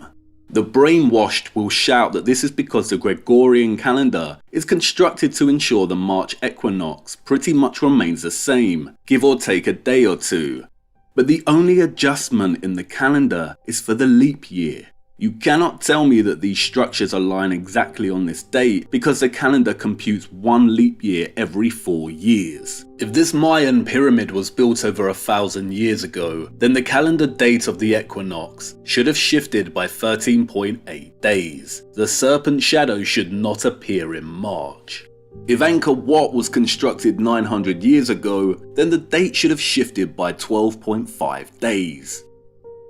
Speaker 2: The brainwashed will shout that this is because the Gregorian calendar is constructed to ensure the March equinox pretty much remains the same, give or take a day or two. But the only adjustment in the calendar is for the leap year. You cannot tell me that these structures align exactly on this date because the calendar computes one leap year every 4 years. If this Mayan pyramid was built over 1,000 years ago, then the calendar date of the equinox should have shifted by 13.8 days. The serpent shadow should not appear in March. If Angkor Wat was constructed 900 years ago, then the date should have shifted by 12.5 days.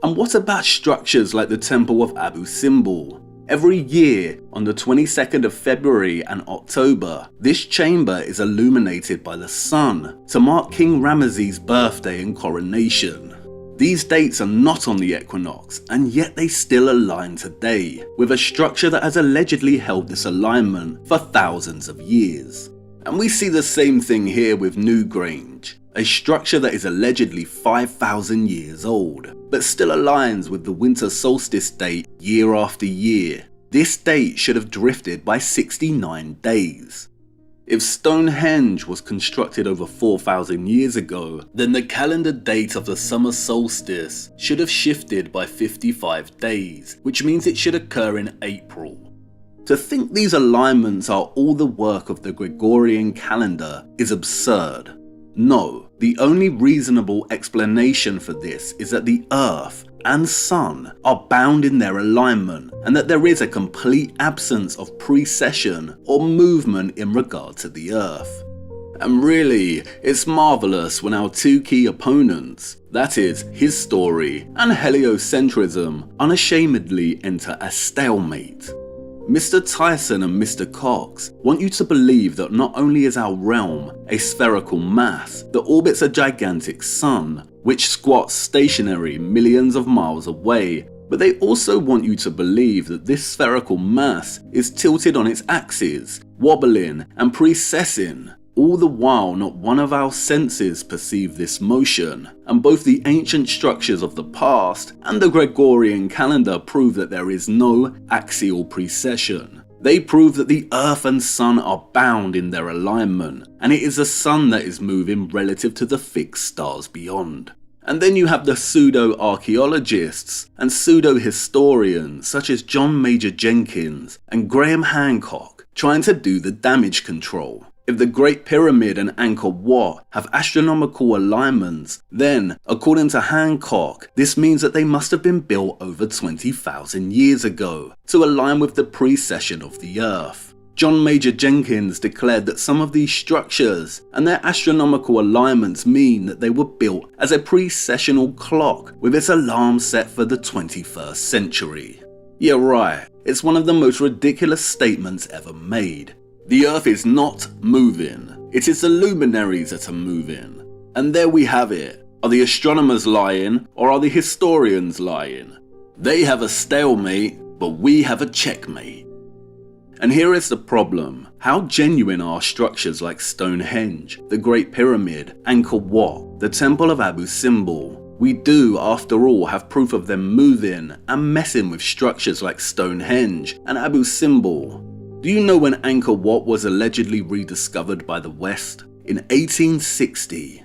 Speaker 2: And what about structures like the Temple of Abu Simbel? Every year, on the 22nd of February and October, this chamber is illuminated by the sun to mark King Ramesses' birthday and coronation. These dates are not on the equinox, and yet they still align today, with a structure that has allegedly held this alignment for thousands of years. And we see the same thing here with Newgrange, a structure that is allegedly 5,000 years old, but still aligns with the winter solstice date year after year. This date should have drifted by 69 days. If Stonehenge was constructed over 4,000 years ago, then the calendar date of the summer solstice should have shifted by 55 days, which means it should occur in April. To think these alignments are all the work of the Gregorian calendar is absurd. No, the only reasonable explanation for this is that the Earth and Sun are bound in their alignment and that there is a complete absence of precession or movement in regard to the Earth. And really, it's marvellous when our two key opponents, that is, his story and heliocentrism, unashamedly enter a stalemate. Mr. Tyson and Mr. Cox want you to believe that not only is our realm a spherical mass that orbits a gigantic sun, which squats stationary millions of miles away, But they also want you to believe that this spherical mass is tilted on its axis, wobbling and precessing. All the while, not one of our senses perceive this motion, and both the ancient structures of the past and the Gregorian calendar prove that there is no axial precession. They prove that the Earth and Sun are bound in their alignment, and it is the Sun that is moving relative to the fixed stars beyond. And then you have the pseudo-archaeologists and pseudo-historians such as John Major Jenkins and Graham Hancock trying to do the damage control. If the Great Pyramid and Angkor Wat have astronomical alignments, then, according to Hancock, this means that they must have been built over 20,000 years ago to align with the precession of the Earth. John Major Jenkins declared that some of these structures and their astronomical alignments mean that they were built as a precessional clock with its alarm set for the 21st century. Yeah, right, it's one of the most ridiculous statements ever made. The Earth is not moving, it is the luminaries that are moving. And there we have it. Are the astronomers lying, or are the historians lying? They have a stalemate, but we have a checkmate. And here is the problem. How genuine are structures like Stonehenge, the Great Pyramid, Angkor Wat, the Temple of Abu Simbel? We do, after all, have proof of them moving and messing with structures like Stonehenge and Abu Simbel. Do you know when Angkor Wat was allegedly rediscovered by the West? In 1860.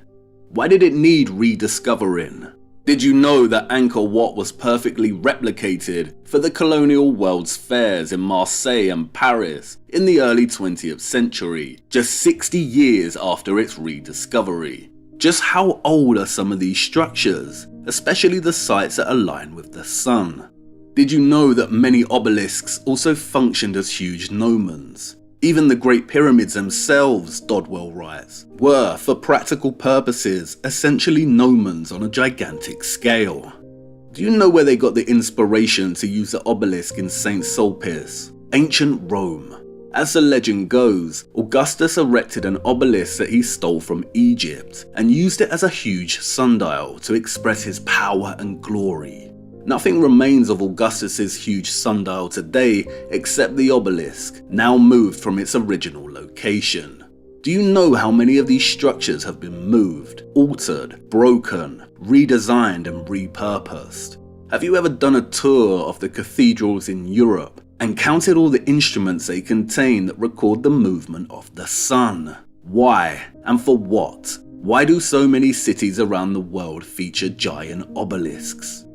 Speaker 2: Why did it need rediscovering? Did you know that Angkor Wat was perfectly replicated for the colonial World's Fairs in Marseille and Paris in the early 20th century, just 60 years after its rediscovery? Just how old are some of these structures, especially the sites that align with the sun? Did you know that many obelisks also functioned as huge gnomons? Even the Great Pyramids themselves, Dodwell writes, were, for practical purposes, essentially gnomons on a gigantic scale. Do you know where they got the inspiration to use the obelisk in St. Sulpice? Ancient Rome. As the legend goes, Augustus erected an obelisk that he stole from Egypt and used it as a huge sundial to express his power and glory. Nothing remains of Augustus's huge sundial today except the obelisk, now moved from its original location. Do you know how many of these structures have been moved, altered, broken, redesigned and repurposed? Have you ever done a tour of the cathedrals in Europe and counted all the instruments they contain that record the movement of the sun? Why and for what? Why do so many cities around the world feature giant obelisks?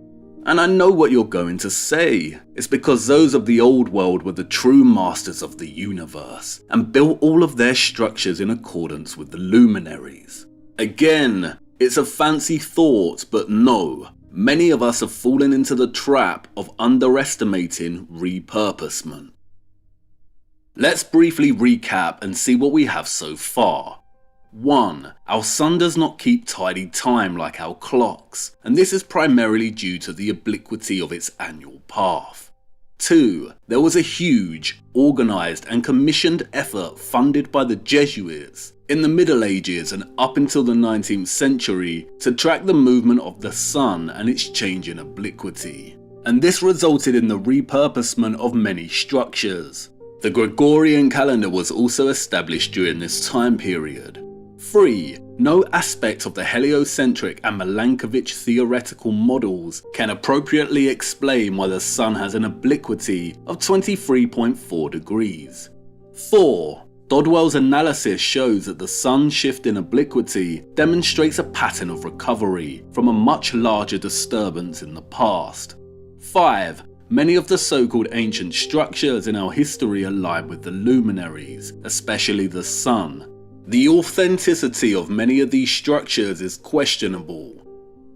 Speaker 2: And I know what you're going to say. It's because those of the old world were the true masters of the universe and built all of their structures in accordance with the luminaries. Again, it's a fancy thought, but no. Many of us have fallen into the trap of underestimating repurposement. Let's briefly recap and see what we have so far. 1. Our sun does not keep tidy time like our clocks, and this is primarily due to the obliquity of its annual path. 2. There was a huge, organised and commissioned effort funded by the Jesuits in the Middle Ages and up until the 19th century to track the movement of the sun and its change in obliquity. And this resulted in the repurposement of many structures. The Gregorian calendar was also established during this time period. 3. No aspect of the heliocentric and Milankovitch theoretical models can appropriately explain why the sun has an obliquity of 23.4 degrees. 4. Dodwell's analysis shows that the sun's shift in obliquity demonstrates a pattern of recovery from a much larger disturbance in the past. 5. Many of the so-called ancient structures in our history align with the luminaries, especially the sun. The authenticity of many of these structures is questionable.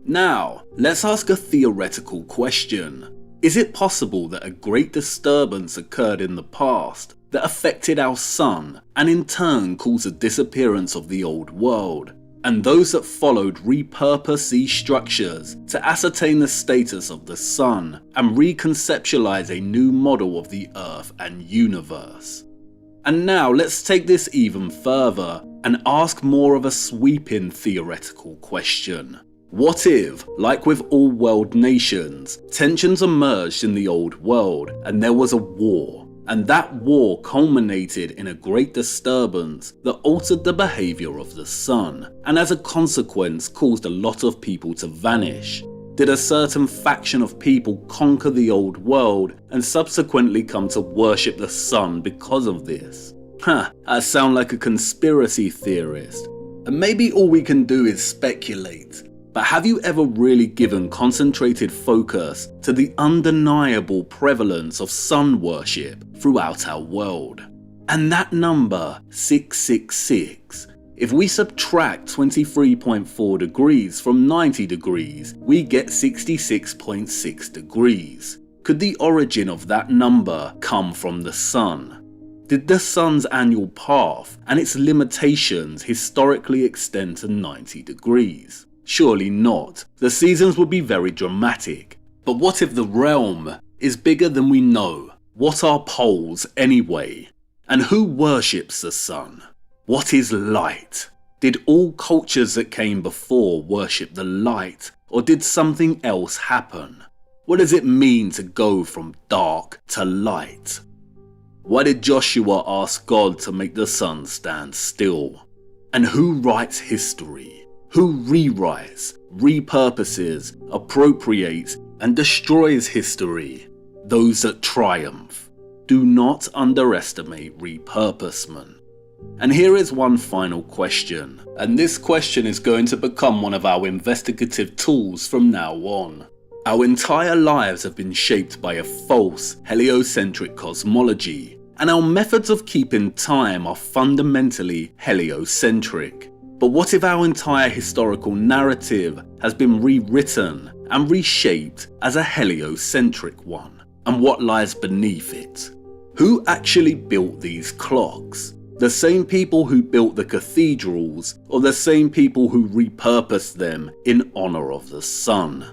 Speaker 2: Now, let's ask a theoretical question. Is it possible that a great disturbance occurred in the past that affected our sun and in turn caused the disappearance of the old world, and those that followed repurposed these structures to ascertain the status of the sun and reconceptualize a new model of the Earth and universe? And now let's take this even further and ask more of a sweeping theoretical question. What if, like with all world nations, tensions emerged in the old world and there was a war, and that war culminated in a great disturbance that altered the behaviour of the sun, and as a consequence caused a lot of people to vanish? Did a certain faction of people conquer the old world and subsequently come to worship the sun because of this? I sound like a conspiracy theorist, and maybe all we can do is speculate. But have you ever really given concentrated focus to the undeniable prevalence of sun worship throughout our world? And that number, 666, if we subtract 23.4 degrees from 90 degrees, we get 66.6 degrees. Could the origin of that number come from the sun? Did the sun's annual path and its limitations historically extend to 90 degrees? Surely not. The seasons would be very dramatic. But what if the realm is bigger than we know? What are poles anyway? And who worships the sun? What is light? Did all cultures that came before worship the light, or did something else happen? What does it mean to go from dark to light? Why did Joshua ask God to make the sun stand still? And who writes history? Who rewrites, repurposes, appropriates, and destroys history? Those that triumph. Do not underestimate repurposement. And here is one final question, and this question is going to become one of our investigative tools from now on. Our entire lives have been shaped by a false, heliocentric cosmology, and our methods of keeping time are fundamentally heliocentric. But what if our entire historical narrative has been rewritten and reshaped as a heliocentric one? And what lies beneath it? Who actually built these clocks? The same people who built the cathedrals, or the same people who repurposed them in honour of the sun?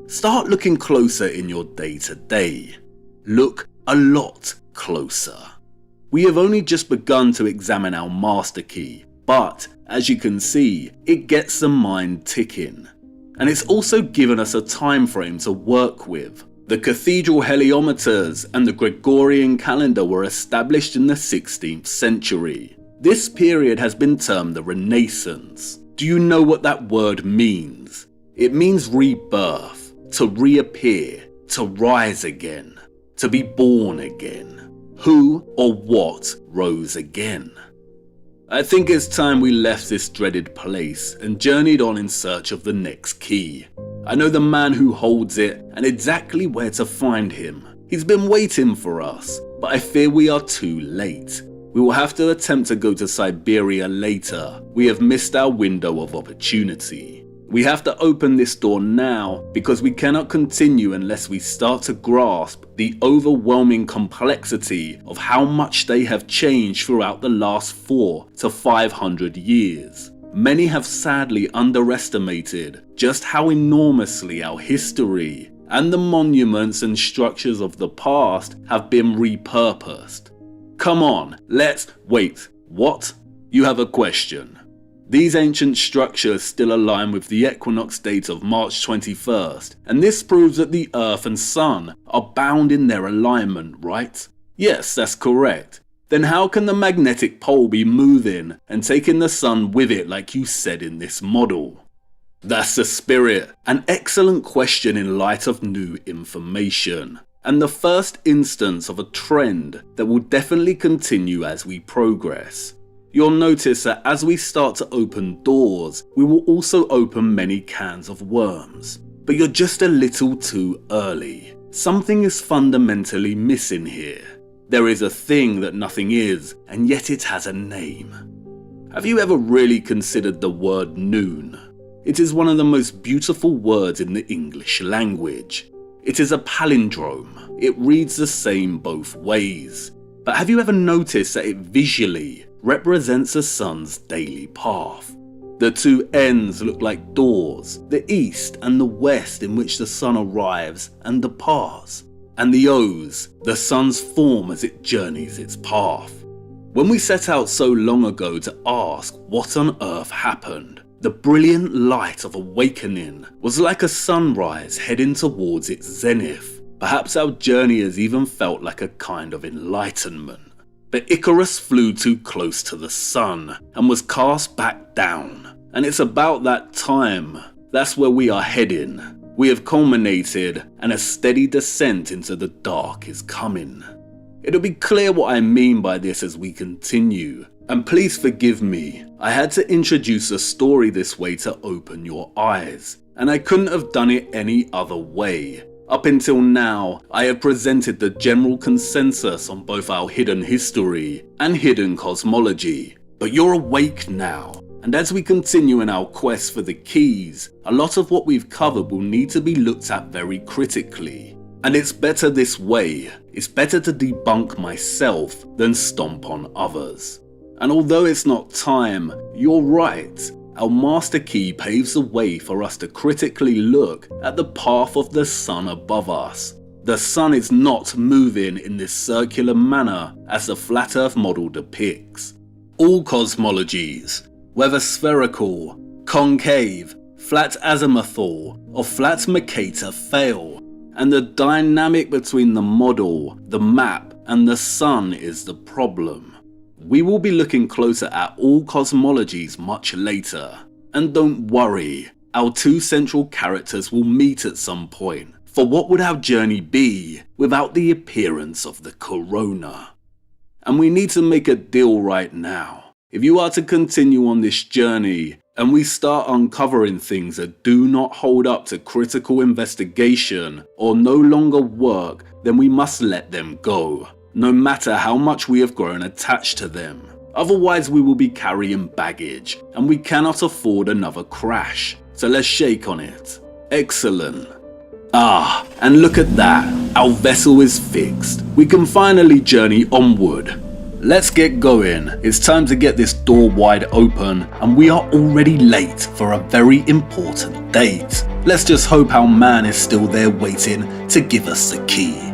Speaker 2: Start looking closer in your day-to-day. Look a lot closer. We have only just begun to examine our master key, but as you can see, it gets the mind ticking. And it's also given us a time frame to work with. The cathedral heliometers and the Gregorian calendar were established in the 16th century. This period has been termed the Renaissance. Do you know what that word means? It means rebirth, to reappear, to rise again, to be born again. Who or what rose again? I think it's time we left this dreaded place and journeyed on in search of the next key. I know the man who holds it and exactly where to find him. He's been waiting for us, but I fear we are too late. We will have to attempt to go to Siberia later. We have missed our window of opportunity. We have to open this door now because we cannot continue unless we start to grasp the overwhelming complexity of how much they have changed throughout the last 400 to 500 years. Many have sadly underestimated just how enormously our history and the monuments and structures of the past have been repurposed. Come on, wait, what? You have a question. These ancient structures still align with the equinox date of March 21st, and this proves that the Earth and Sun are bound in their alignment, right? Yes, that's correct. Then how can the magnetic pole be moving and taking the Sun with it like you said in this model? That's the spirit. An excellent question in light of new information, and the first instance of a trend that will definitely continue as we progress. You'll notice that as we start to open doors, we will also open many cans of worms. But you're just a little too early. Something is fundamentally missing here. There is a thing that nothing is, and yet it has a name. Have you ever really considered the word noon? It is one of the most beautiful words in the English language. It is a palindrome. It reads the same both ways. But have you ever noticed that it visually represents the sun's daily path? The two ends look like doors, the east and the west in which the sun arrives and departs, and the O's, the sun's form as it journeys its path. When we set out so long ago to ask what on earth happened, The brilliant light of awakening was like a sunrise heading towards its zenith. Perhaps our journey has even felt like a kind of enlightenment. But Icarus flew too close to the sun and was cast back down. And it's about that time. That's where we are heading. We have culminated, and a steady descent into the dark is coming. It'll be clear what I mean by this as we continue. And please forgive me, I had to introduce a story this way to open your eyes, and I couldn't have done it any other way. Up until now, I have presented the general consensus on both our hidden history and hidden cosmology, but you're awake now, and as we continue in our quest for the keys, a lot of what we've covered will need to be looked at very critically. And it's better this way. It's better to debunk myself than stomp on others. And although it's not time, you're right. Our master key paves the way for us to critically look at the path of the sun above us. The sun is not moving in this circular manner as the flat earth model depicts. All cosmologies, whether spherical, concave, flat azimuthal, or flat Mercator, fail. And the dynamic between the model, the map, and the sun is the problem. We will be looking closer at all cosmologies much later. And don't worry, our two central characters will meet at some point. For what would our journey be without the appearance of the corona? And we need to make a deal right now. If you are to continue on this journey, and we start uncovering things that do not hold up to critical investigation or no longer work, then we must let them go, no matter how much we have grown attached to them. Otherwise we will be carrying baggage, and we cannot afford another crash. So let's shake on it. Excellent. Ah, and look at that. Our vessel is fixed. We can finally journey onward. Let's get going. It's time to get this door wide open, and we are already late for a very important date. Let's just hope our man is still there waiting to give us the key.